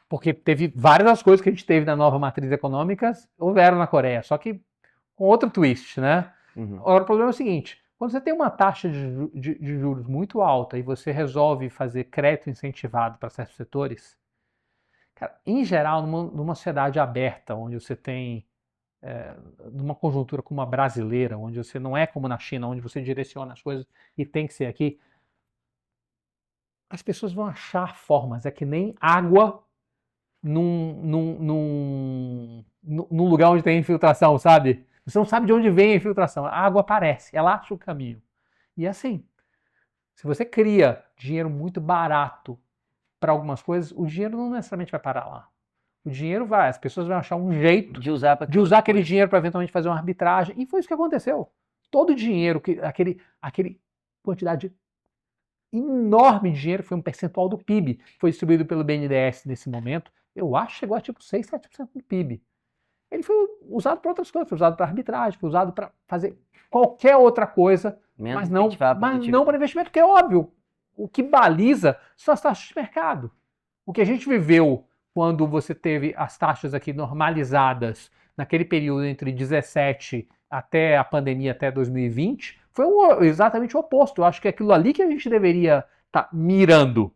Porque teve várias das coisas que a gente teve na nova matriz econômica, houveram na Coreia, só que com outro twist, né? Agora, o problema é o seguinte, quando você tem uma taxa de juros muito alta e você resolve fazer crédito incentivado para certos setores, cara, em geral, numa sociedade aberta, onde você tem numa conjuntura como a brasileira, onde você não é como na China, onde você direciona as coisas e tem que ser aqui, as pessoas vão achar formas. É que nem água num lugar onde tem infiltração, sabe? Você não sabe de onde vem a infiltração. A água aparece, ela acha o caminho. E assim, se você cria dinheiro muito barato para algumas coisas, o dinheiro não necessariamente vai parar lá. O dinheiro vai, as pessoas vão achar um jeito de usar aquele dinheiro para eventualmente fazer uma arbitragem. E foi isso que aconteceu. Todo o dinheiro, aquele quantidade enorme de dinheiro, foi um percentual do PIB, foi distribuído pelo BNDES nesse momento, eu acho que chegou a tipo 6, 7% do PIB. Ele foi usado para outras coisas, foi usado para arbitragem, foi usado para fazer qualquer outra coisa, mas não para investimento, que é óbvio. O que baliza são as taxas de mercado. O que a gente viveu quando você teve as taxas aqui normalizadas naquele período entre 17 até a pandemia, até 2020, foi exatamente o oposto. Eu acho que é aquilo ali que a gente deveria estar mirando.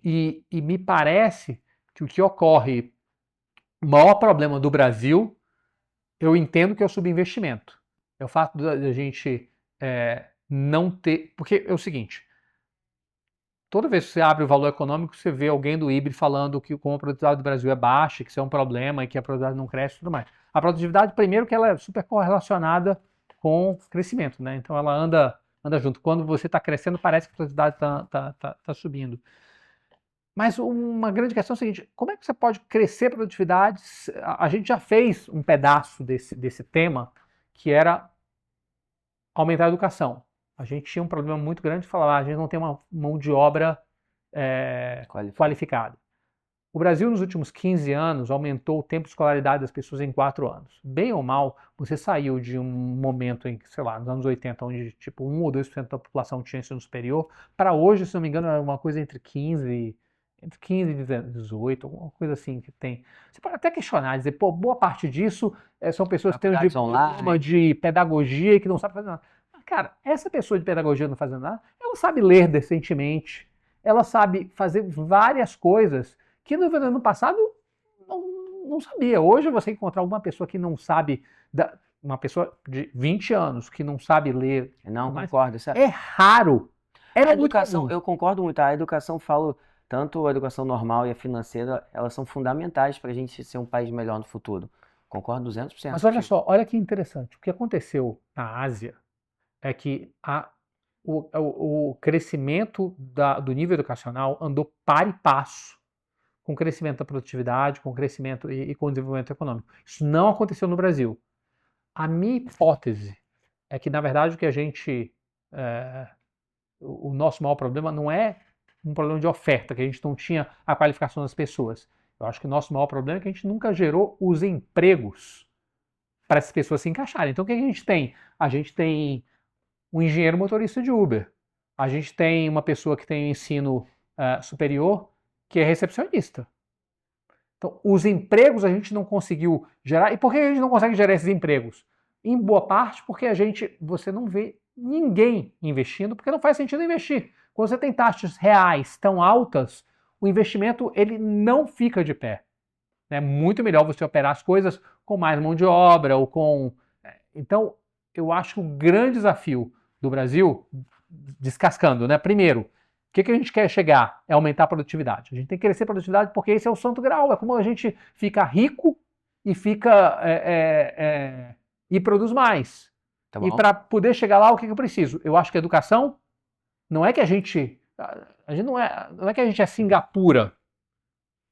E me parece que o que ocorre, o maior problema do Brasil, eu entendo que é o subinvestimento. É o fato da gente não ter... Porque é o seguinte, toda vez que você abre o Valor Econômico, você vê alguém do IBRE falando que como a produtividade do Brasil é baixa, que isso é um problema e que a produtividade não cresce e tudo mais. A produtividade, primeiro, que ela é super correlacionada com crescimento, né? Então ela anda junto. Quando você está crescendo, parece que a produtividade está subindo. Mas uma grande questão é o seguinte, como é que você pode crescer a produtividade? A gente já fez um pedaço desse tema, que era aumentar a educação. A gente tinha um problema muito grande de falar, a gente não tem uma mão de obra qualificada. O Brasil, nos últimos 15 anos, aumentou o tempo de escolaridade das pessoas em 4 anos. Bem ou mal, você saiu de um momento em que, sei lá, nos anos 80, onde tipo 1 ou 2% da população tinha ensino superior, para hoje, se não me engano, é uma coisa entre 15 e 18, alguma coisa assim que tem. Você pode até questionar, dizer, pô, boa parte disso são pessoas que têm um diploma de pedagogia e que não sabem fazer nada. Mas, cara, essa pessoa de pedagogia não fazendo nada, ela sabe ler decentemente, ela sabe fazer várias coisas que no ano passado não sabia. Hoje você encontrar alguma pessoa que não sabe, uma pessoa de 20 anos que não sabe ler, não concordo, é raro. A educação, eu concordo muito, a educação, falo, tanto a educação normal e a financeira, elas são fundamentais para a gente ser um país melhor no futuro. Concordo 200%. Mas olha só, olha que interessante. O que aconteceu na Ásia é que o crescimento do nível educacional andou par e passo com o crescimento da produtividade, com o crescimento e com o desenvolvimento econômico. Isso não aconteceu no Brasil. A minha hipótese é que, na verdade, o nosso maior problema não é um problema de oferta, que a gente não tinha a qualificação das pessoas. Eu acho que o nosso maior problema é que a gente nunca gerou os empregos para essas pessoas se encaixarem. Então, o que a gente tem? A gente tem um engenheiro motorista de Uber. A gente tem uma pessoa que tem um ensino superior que é recepcionista. Então, os empregos a gente não conseguiu gerar. E por que a gente não consegue gerar esses empregos? Em boa parte porque você não vê ninguém investindo, porque não faz sentido investir. Quando você tem taxas reais tão altas, o investimento ele não fica de pé. É muito melhor você operar as coisas com mais mão de obra ou com... Então, eu acho que o grande desafio do Brasil, descascando, né? Primeiro, o que a gente quer chegar? É aumentar a produtividade. A gente tem que crescer a produtividade porque esse é o santo grau. É como a gente fica rico e e produz mais. Tá bom. E para poder chegar lá, o que eu preciso? Eu acho que a educação não é que a gente não é que a gente é Singapura,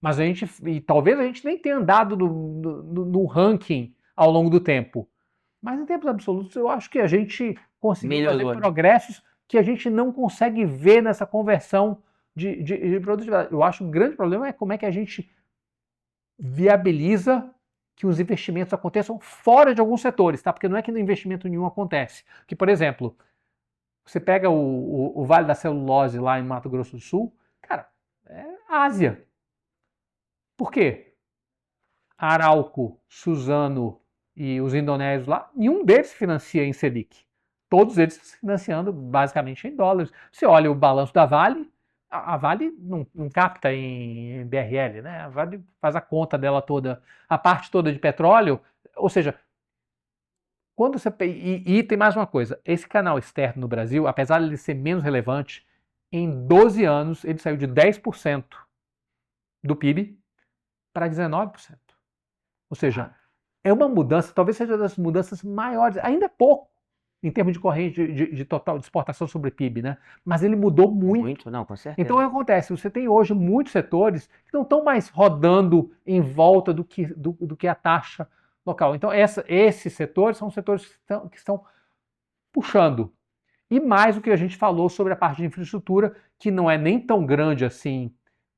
mas e talvez a gente nem tenha andado no ranking ao longo do tempo. Mas em termos absolutos, eu acho que a gente conseguiu fazer progressos que a gente não consegue ver nessa conversão de produtividade. Eu acho que o grande problema é como é que a gente viabiliza que os investimentos aconteçam fora de alguns setores, tá? Porque não é que no investimento nenhum acontece. Que, por exemplo, você pega o Vale da Celulose lá em Mato Grosso do Sul, cara, é Ásia. Por quê? Arauco, Suzano e os indonésios lá, nenhum deles financia em Selic. Todos eles financiando basicamente em dólares. Você olha o balanço da Vale, a Vale não capta em BRL, né? A Vale faz a conta dela toda, a parte toda de petróleo, ou seja, quando você... E tem mais uma coisa, esse canal externo no Brasil, apesar de ele ser menos relevante, em 12 anos ele saiu de 10% do PIB para 19%. Ou seja, é uma mudança, talvez seja das mudanças maiores, ainda é pouco, em termos de corrente de total de exportação sobre PIB, né? Mas ele mudou muito. Muito, não, com certeza. Então, o que acontece? Você tem hoje muitos setores que não estão mais rodando em volta do que a taxa local. Então, esses setores são setores que estão puxando. E mais o que a gente falou sobre a parte de infraestrutura, que não é nem tão grande assim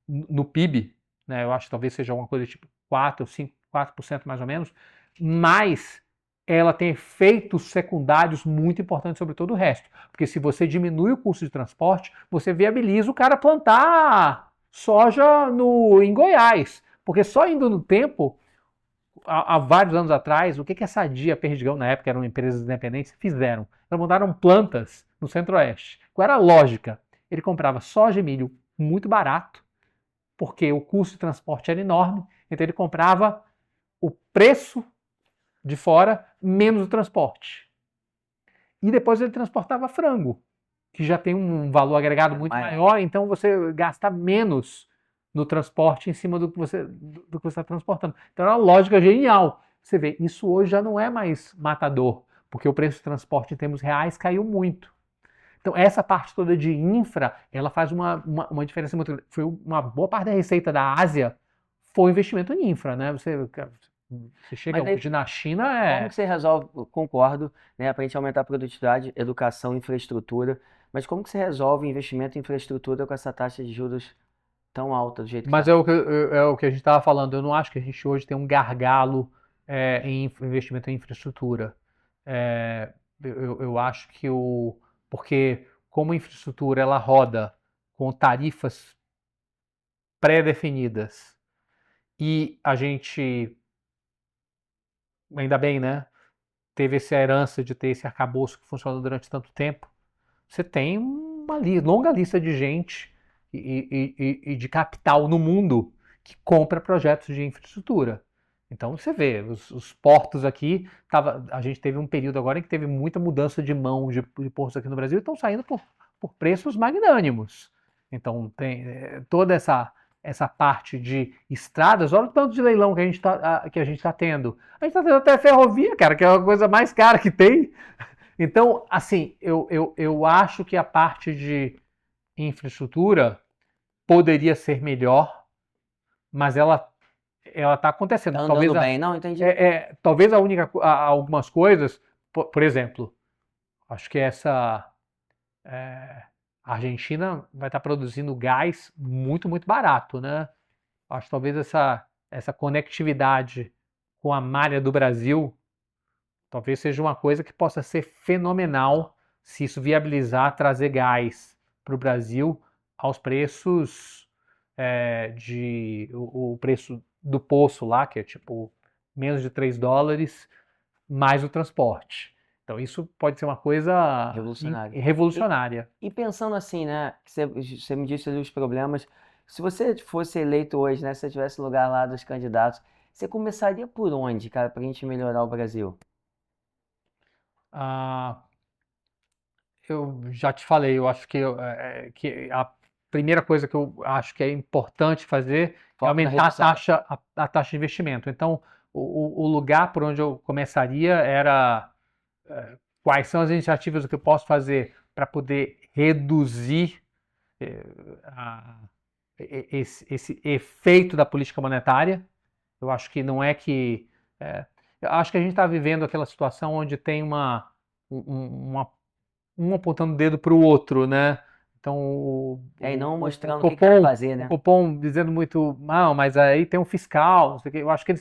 no PIB, né? Eu acho que talvez seja alguma coisa tipo 4 ou 5, 4% mais ou menos, mas ela tem efeitos secundários muito importantes sobre todo o resto. Porque se você diminui o custo de transporte, você viabiliza o cara plantar soja em Goiás. Porque só indo no tempo, há vários anos atrás, o que a Sadia Perdigão, na época eram empresas independentes, fizeram? Eles montaram plantas no Centro-Oeste. Qual era a lógica? Ele comprava soja e milho muito barato, porque o custo de transporte era enorme, então ele comprava o preço de fora menos o transporte. E depois ele transportava frango, que já tem um valor agregado muito maior, então você gasta menos no transporte em cima do que você está transportando. Então é uma lógica genial. Você vê, isso hoje já não é mais matador, porque o preço do transporte em termos reais caiu muito. Então essa parte toda de infra, ela faz uma diferença muito grande. Foi uma boa parte da receita da Ásia foi investimento em infra, né? Você chega hoje na China, Como que você resolve, concordo, né, para a gente aumentar a produtividade, educação, infraestrutura, mas como que você resolve investimento em infraestrutura com essa taxa de juros tão alta do jeito que Mas tá? é o que a gente estava falando. Eu não acho que a gente hoje tem um gargalo em investimento em infraestrutura. Eu acho que porque como a infraestrutura ela roda com tarifas pré-definidas e a gente, ainda bem, né, teve essa herança de ter esse arcabouço que funcionou durante tanto tempo, você tem uma longa lista de gente e de capital no mundo que compra projetos de infraestrutura. Então você vê, os portos aqui, a gente teve um período agora em que teve muita mudança de mão de portos aqui no Brasil e estão saindo por preços magnânimos. Então tem toda essa parte de estradas, olha o tanto de leilão que a gente está tendo. A gente está tendo até ferrovia, cara, que é a coisa mais cara que tem. Então, assim, eu acho que a parte de infraestrutura poderia ser melhor, mas ela está acontecendo. Tá andando bem, não? Entendi. Talvez algumas coisas, por exemplo, acho que a Argentina vai estar produzindo gás muito, muito barato, né? Acho que talvez essa conectividade com a malha do Brasil talvez seja uma coisa que possa ser fenomenal se isso viabilizar trazer gás para o Brasil aos preços o preço do poço lá, que é tipo menos de $3, mais o transporte. Então isso pode ser uma coisa revolucionária. E pensando assim, né, que você me disse ali os problemas, se você fosse eleito hoje, né, se você tivesse lugar lá dos candidatos, você começaria por onde, cara, pra gente melhorar o Brasil? Eu já te falei, eu acho que a primeira coisa que eu acho que é importante fazer é aumentar a taxa de investimento. Então, o lugar por onde eu começaria era quais são as iniciativas que eu posso fazer para poder reduzir esse efeito da política monetária. Eu acho que não é que... eu acho que a gente está vivendo aquela situação onde tem um apontando o dedo para o outro, né? Então, e não mostrando o que quer fazer, né? O Copom dizendo muito, não, mas aí tem um fiscal, não sei o quê. Eu acho que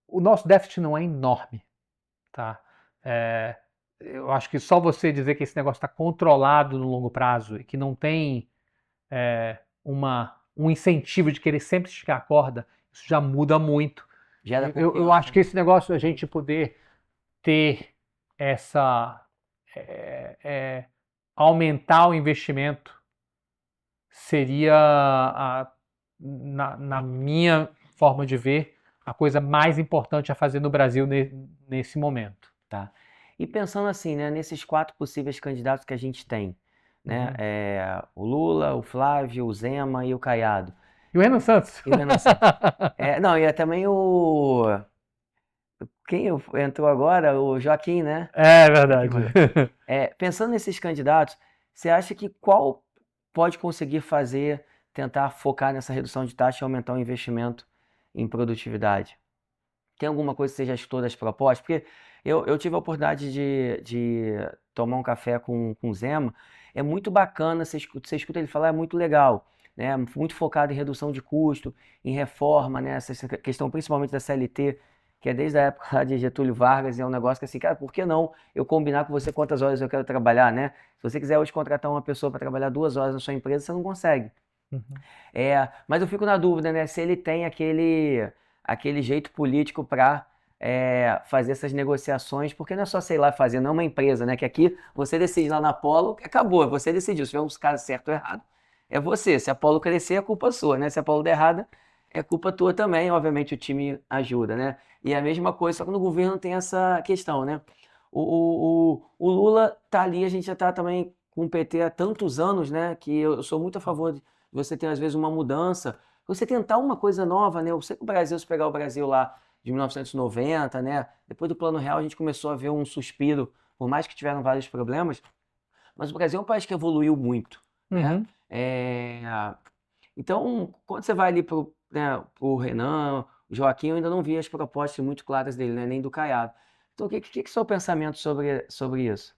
o nosso déficit não é enorme, tá? Eu acho que só você dizer que esse negócio está controlado no longo prazo e que não tem um incentivo de querer sempre esticar a corda, isso já muda muito. Eu acho que esse negócio, a gente poder ter aumentar o investimento seria, na minha forma de ver, a coisa mais importante a fazer no Brasil nesse momento. Tá. E pensando assim, né, nesses 4 possíveis candidatos que a gente tem, né, o Lula, o Flávio, o Zema e o Caiado. E o Renan Santos. E o Renan Santos. Não, e também quem entrou agora, o Joaquim, né? É verdade. Pensando nesses candidatos, você acha que qual pode conseguir fazer, tentar focar nessa redução de taxa e aumentar o investimento em produtividade? Tem alguma coisa que você já estudou das propostas? Porque eu tive a oportunidade de tomar um café com o Zema. É muito bacana, você escuta ele falar, é muito legal, né? Muito focado em redução de custo, em reforma, né? Essa questão principalmente da CLT, que é desde a época lá de Getúlio Vargas, e é um negócio que assim, cara, por que não eu combinar com você quantas horas eu quero trabalhar, né? Se você quiser hoje contratar uma pessoa para trabalhar 2 horas na sua empresa, você não consegue. Uhum. Mas eu fico na dúvida, né, se ele tem aquele jeito político para fazer essas negociações, porque não é só, sei lá, fazer, não é uma empresa, né, que aqui você decide lá na Apollo, acabou, você decidiu, se tiver uns caras certo ou errado, é você, se a Apollo crescer é culpa sua, né, se a Apollo der errada, é culpa tua também, obviamente o time ajuda, né, e a mesma coisa, só que no governo tem essa questão, né, o Lula tá ali, a gente já tá também com o PT há tantos anos, né, que eu sou muito a favor de você ter às vezes uma mudança, você tentar uma coisa nova, né? Eu sei que o Brasil, se pegar o Brasil lá de 1990, né? Depois do Plano Real a gente começou a ver um suspiro, por mais que tiveram vários problemas, mas o Brasil é um país que evoluiu muito, né? Uhum. Então, quando você vai ali pro Renan, o Joaquim, eu ainda não vi as propostas muito claras dele, né? Nem do Caiado. Então, o que é o seu pensamento sobre isso?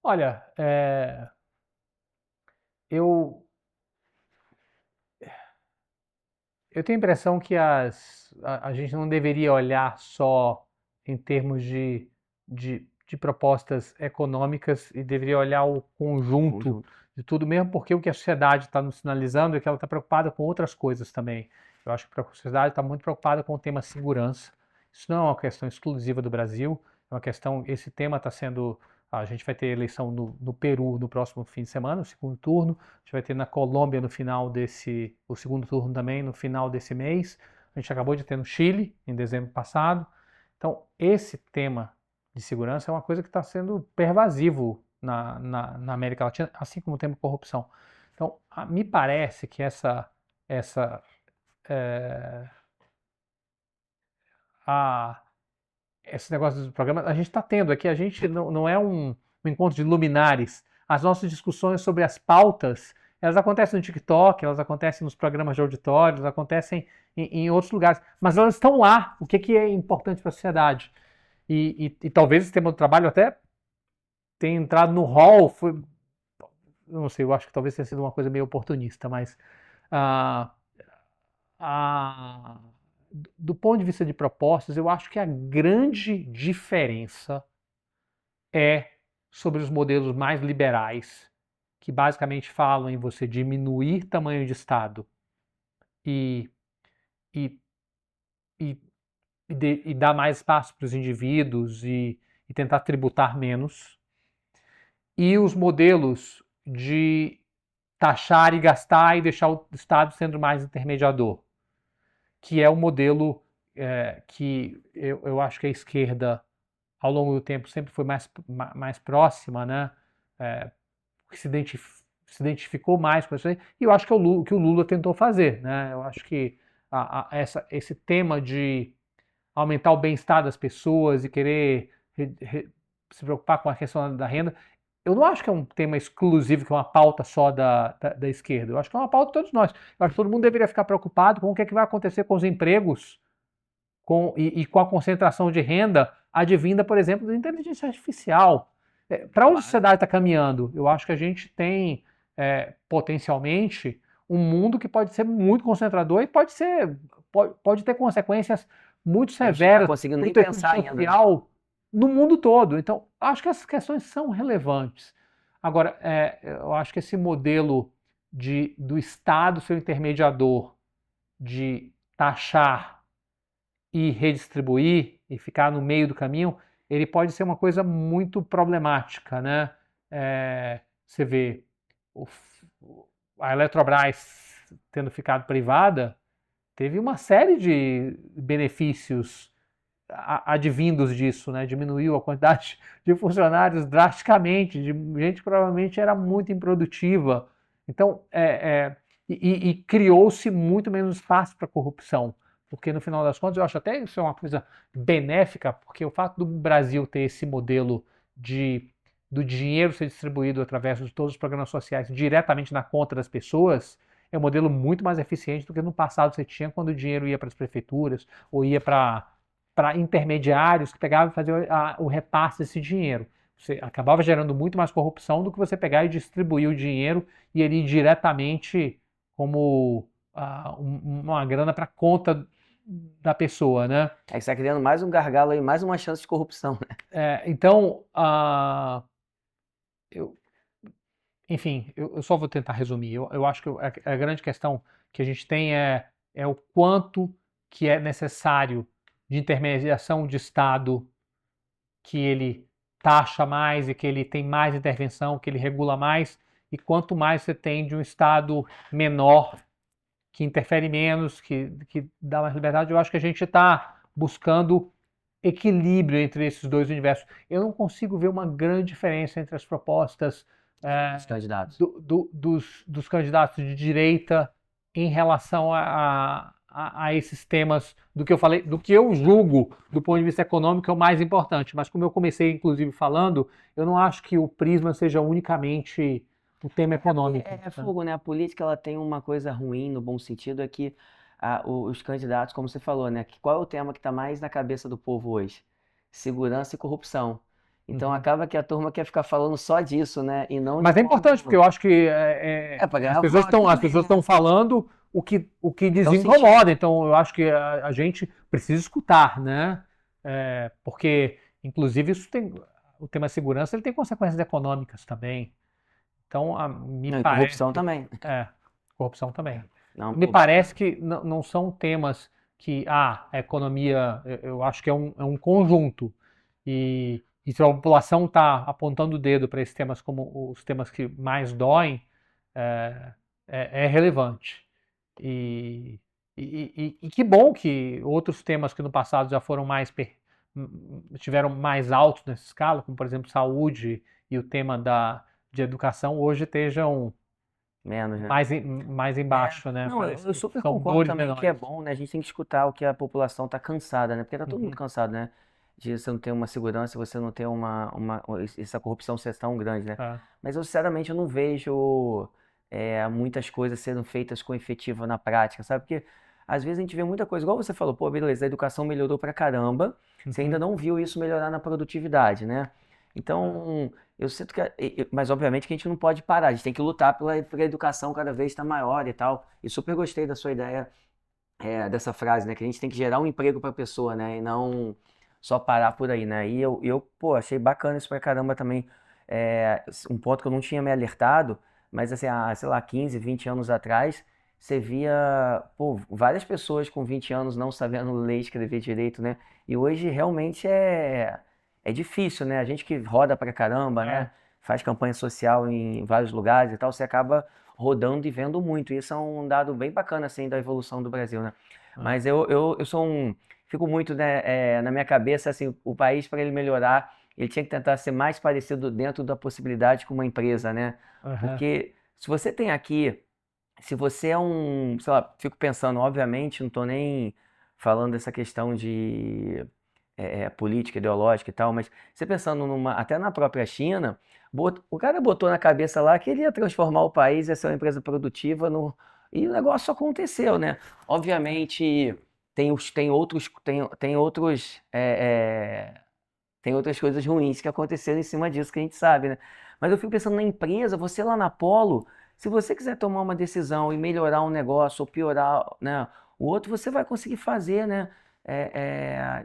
Olha, eu, eu tenho a impressão que a gente não deveria olhar só em termos de propostas econômicas e deveria olhar o conjunto Conjunto. de tudo, mesmo porque o que a sociedade está nos sinalizando é que ela está preocupada com outras coisas também. Eu acho que a sociedade está muito preocupada com o tema segurança. Isso não é uma questão exclusiva do Brasil, é uma questão, esse tema está sendo, a gente vai ter eleição no Peru no próximo fim de semana, o segundo turno, a gente vai ter na Colômbia no final o segundo turno também no final desse mês, a gente acabou de ter no Chile em dezembro passado. Então, esse tema de segurança é uma coisa que está sendo pervasivo na América Latina, assim como o tema corrupção. Então, me parece que essa é, a, esse negócio do programa, a gente está tendo aqui, a gente não é um encontro de luminares. As nossas discussões sobre as pautas, elas acontecem no TikTok, elas acontecem nos programas de auditório, elas acontecem em outros lugares, mas elas estão lá, o que é importante para a sociedade. E talvez esse tema do trabalho até tenha entrado no hall, não sei, eu acho que talvez tenha sido uma coisa meio oportunista, mas ah, ah, do ponto de vista de propostas, eu acho que a grande diferença é sobre os modelos mais liberais, que basicamente falam em você diminuir tamanho de Estado e, e, e, e dar mais espaço para os indivíduos e tentar tributar menos, e os modelos de taxar e gastar e deixar o Estado sendo mais intermediador, que é o modelo que eu acho que a esquerda, ao longo do tempo, sempre foi mais próxima, né? Que se identificou mais com isso aí, e eu acho que é o que o Lula tentou fazer, né? Eu acho que esse tema de aumentar o bem-estar das pessoas e querer se preocupar com a questão da renda, eu não acho que é um tema exclusivo, que é uma pauta só da esquerda. Eu acho que é uma pauta de todos nós. Eu acho que todo mundo deveria ficar preocupado com o que vai acontecer com os empregos e com a concentração de renda advinda, por exemplo, da inteligência artificial. Para onde a sociedade está caminhando? Eu acho que a gente tem potencialmente um mundo que pode ser muito concentrador e pode ter consequências muito severas conseguindo para nem o tecido pensar ainda. social no mundo todo. Então, acho que essas questões são relevantes. Agora, eu acho que esse modelo do Estado ser o intermediador, de taxar e redistribuir e ficar no meio do caminho, ele pode ser uma coisa muito problemática, né? Você vê a Eletrobras tendo ficado privada, teve uma série de benefícios advindos disso, né? Diminuiu a quantidade de funcionários drasticamente, de gente que provavelmente era muito improdutiva. Então, e criou-se muito menos espaço para corrupção. porque no final das contas eu acho até isso é uma coisa benéfica, porque o fato do Brasil ter esse modelo do dinheiro ser distribuído através de todos os programas sociais diretamente na conta das pessoas é um modelo muito mais eficiente do que no passado você tinha quando o dinheiro ia para as prefeituras ou ia para intermediários que pegavam e faziam o repasse desse dinheiro. Você acabava gerando muito mais corrupção do que você pegar e distribuir o dinheiro e ele ir diretamente como uma grana para conta da pessoa, né? Aí você está criando mais um gargalo aí, mais uma chance de corrupção, né? Então, enfim, eu só vou tentar resumir. Eu acho que a grande questão que a gente tem é o quanto que é necessário de intermediação de Estado, que ele taxa mais e que ele tem mais intervenção, que ele regula mais, e quanto mais você tem de um Estado menor, que interfere menos, que dá mais liberdade, eu acho que a gente está buscando equilíbrio entre esses dois universos. Eu não consigo ver uma grande diferença entre as propostas Os candidatos. dos candidatos de direita em relação a esses temas do que eu falei, do que eu julgo do ponto de vista econômico é o mais importante. Mas como eu comecei, inclusive, falando, eu não acho que o prisma seja unicamente o tema econômico. É fogo, né? A política ela tem uma coisa ruim, no bom sentido, é que os candidatos, como você falou, né? Qual é o tema que está mais na cabeça do povo hoje? Segurança e corrupção. Então acaba que a turma quer ficar falando só disso, né? E não Mas de é importante, porque eu acho que pra ganhar as pessoas voto as também, pessoas né? estão falando o que Dá um desincomoda. Então eu acho que a gente precisa escutar, né? Porque, inclusive, o tema segurança ele tem consequências econômicas também. Então, me Não, e parece. corrupção também. Corrupção também. Não, Me pô, parece que não são temas que, a economia, eu acho que é um conjunto. E se a população está apontando o dedo para esses temas como os temas que mais doem, é, é relevante. E que bom que outros temas que no passado já foram tiveram mais altos nessa escala, como por exemplo saúde e o tema de educação, hoje estejam menos, né? mais embaixo, né? Não, Parece eu que super são concordo dores também que é menores. bom, né? A gente tem que escutar o que a população tá cansada, né? Porque tá todo mundo Uhum. cansado, né? De você não ter uma segurança, você não ter essa corrupção ser tão grande, né? É. Mas eu, sinceramente, eu não vejo muitas coisas sendo feitas com efetivo na prática, sabe? Porque às vezes a gente vê muita coisa, igual você falou, pô, beleza, a educação melhorou pra caramba, você ainda Uhum. não viu isso melhorar na produtividade, né? Então, eu sinto que, mas obviamente que a gente não pode parar, a gente tem que lutar pela educação cada vez estar maior e tal. E super gostei da sua ideia, dessa frase, né? Que a gente tem que gerar um emprego para a pessoa, né? E não só parar por aí, né? E pô, achei bacana isso pra caramba também. Um ponto que eu não tinha me alertado, mas assim, há, sei lá, 15, 20 anos atrás, você via, pô, várias pessoas com 20 anos não sabendo ler e escrever direito, né? E hoje realmente é difícil, né? A gente que roda pra caramba, né? Faz campanha social em vários lugares e tal, você acaba rodando e vendo muito. Isso é um dado bem bacana, assim, da evolução do Brasil, né? Mas eu sou fico muito, né, na minha cabeça, assim, o país, para ele melhorar, ele tinha que tentar ser mais parecido dentro da possibilidade com uma empresa, né? Aham. Porque se você tem aqui, se você é sei lá, fico pensando, obviamente, não tô nem falando dessa questão de política, ideológica e tal, mas você pensando até na própria China, o cara botou na cabeça lá que ele ia transformar o país, ia ser uma empresa produtiva, e o negócio aconteceu, né? Obviamente tem outras coisas ruins que aconteceram em cima disso que a gente sabe, né? Mas eu fico pensando na empresa, você lá na Polo, se você quiser tomar uma decisão e melhorar um negócio ou piorar, né, o outro, você vai conseguir fazer, né?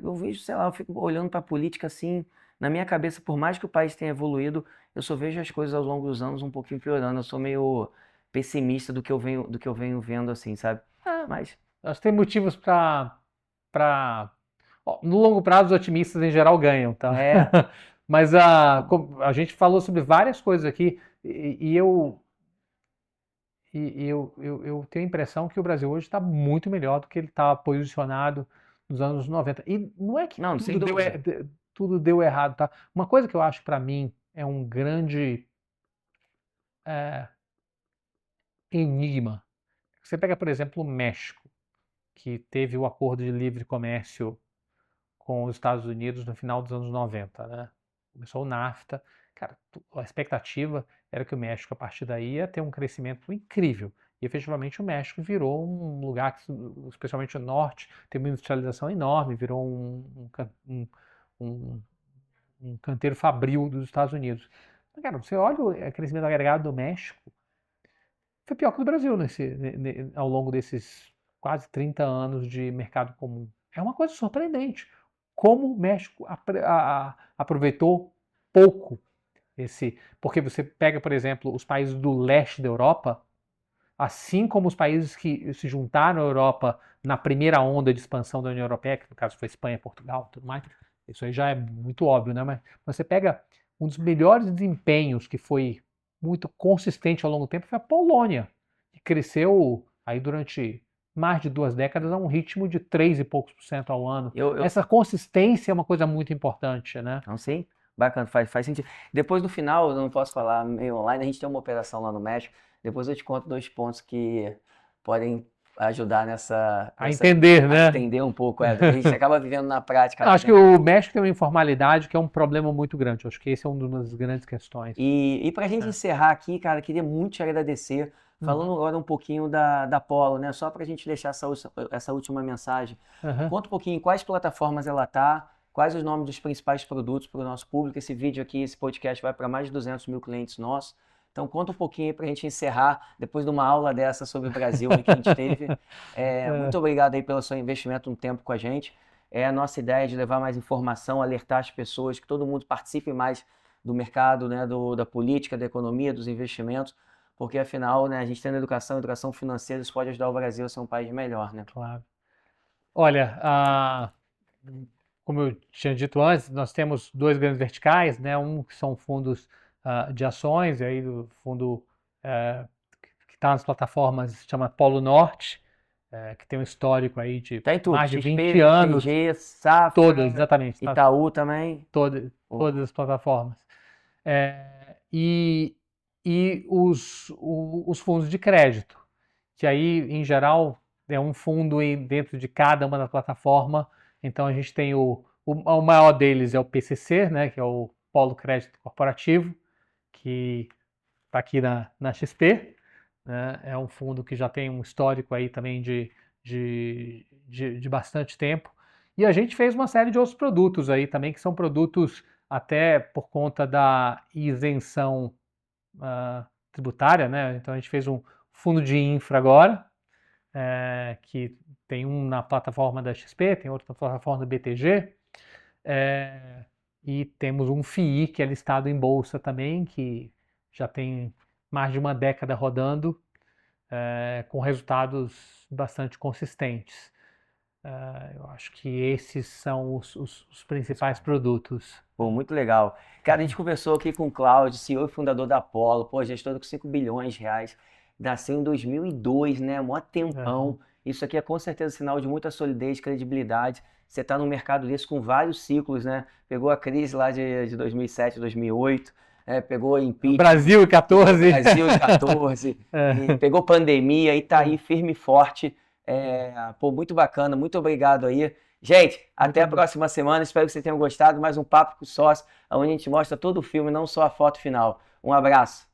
Eu vejo, sei lá, eu fico olhando para a política assim, na minha cabeça, por mais que o país tenha evoluído, eu só vejo as coisas ao longo dos anos um pouquinho piorando. Eu sou meio pessimista do que eu venho vendo assim, sabe? Mas Acho que tem motivos para no longo prazo, os otimistas em geral ganham, tá? é, Mas a gente falou sobre várias coisas aqui eu tenho a impressão que o Brasil hoje está muito melhor do que ele estava posicionado nos anos 90. E não é que não, sem dúvida. tudo deu errado, tá? Uma coisa que eu acho para mim é um grande é, enigma. Você pega, por exemplo, o México. que teve o acordo de livre comércio com os Estados Unidos no final dos anos 90, né? Começou o NAFTA. Cara, a expectativa era que o México, a partir daí, ia ter um crescimento incrível. E, efetivamente, o México virou um lugar, que, especialmente o norte, tem uma industrialização enorme, virou um canteiro fabril dos Estados Unidos. Mas, cara, você olha o crescimento agregado do México, foi pior que o do Brasil ao longo desses quase 30 anos de mercado comum. É uma coisa surpreendente. Como o México aproveitou pouco porque você pega, por exemplo, os países do leste da Europa, assim como os países que se juntaram à Europa na primeira onda de expansão da União Europeia, que no caso foi Espanha, Portugal, tudo mais, isso aí já é muito óbvio, né? Mas você pega um dos melhores desempenhos que foi muito consistente ao longo do tempo foi a Polônia, que cresceu aí durante mais de 2 décadas a um ritmo de 3 e poucos % ao ano. Essa consistência é uma coisa muito importante, né? Não sei, bacana, faz sentido. Depois no final, eu não posso falar meio online, a gente tem uma operação lá no México, depois eu te conto 2 pontos que podem ajudar a entender, né? A entender um pouco, a gente acaba vivendo na prática. Acho que o México tem uma informalidade que é um problema muito grande, eu acho que esse é uma das grandes questões. E pra gente encerrar aqui, cara, queria muito te agradecer, falando agora um pouquinho da Polo, né? Só pra gente deixar essa última mensagem. Conta um pouquinho quais plataformas ela tá, quais os nomes dos principais produtos para o nosso público. Esse vídeo aqui, esse podcast vai para mais de 200 mil clientes nossos. Então conta um pouquinho aí para a gente encerrar, depois de uma aula dessa sobre o Brasil que a gente teve. Muito obrigado aí pelo seu investimento, um tempo com a gente. É a nossa ideia de levar mais informação, alertar as pessoas, que todo mundo participe mais do mercado, né, da política, da economia, dos investimentos, porque afinal, né, a gente tendo educação financeira, isso pode ajudar o Brasil a ser um país melhor, né? Claro. Olha, como eu tinha dito antes, nós temos 2 grandes verticais, né? Um que são fundos de ações, e aí o fundo que está nas plataformas se chama Polo Norte, que tem um histórico aí de mais de 20 anos. XP, Safra, todas, exatamente. Itaú também. Todas as plataformas. E os fundos de crédito, que aí, em geral, é um fundo dentro de cada uma da plataforma. Então, a gente tem o maior deles é o PCC, né, que é o Polo Crédito Corporativo, que está aqui na XP. Né, é um fundo que já tem um histórico aí também de bastante tempo. E a gente fez uma série de outros produtos aí também, que são produtos até por conta da isenção tributária, né? Então a gente fez um fundo de infra agora, que tem um na plataforma da XP, tem outro na plataforma da BTG, e temos um FII que é listado em bolsa também, que já tem mais de uma década rodando, com resultados bastante consistentes. Eu acho que esses são os principais produtos. Pô, muito legal. Cara, a gente conversou aqui com o Cláudio, CEO e fundador da Polo, pô, gestor com 5 bilhões de reais, nasceu em 2002, né, mó tempão. Isso aqui é com certeza sinal de muita solidez, credibilidade. Você está num mercado desse com vários ciclos, né, pegou a crise lá de 2007, 2008, pegou impeachment. Brasil em 14. Brasil em 14, pegou pandemia e tá aí firme e forte. Pô, muito bacana, muito obrigado aí. Gente, até a próxima semana, espero que vocês tenham gostado. Mais um Papo com Sócio, onde a gente mostra todo o filme, não só a foto final. Um abraço.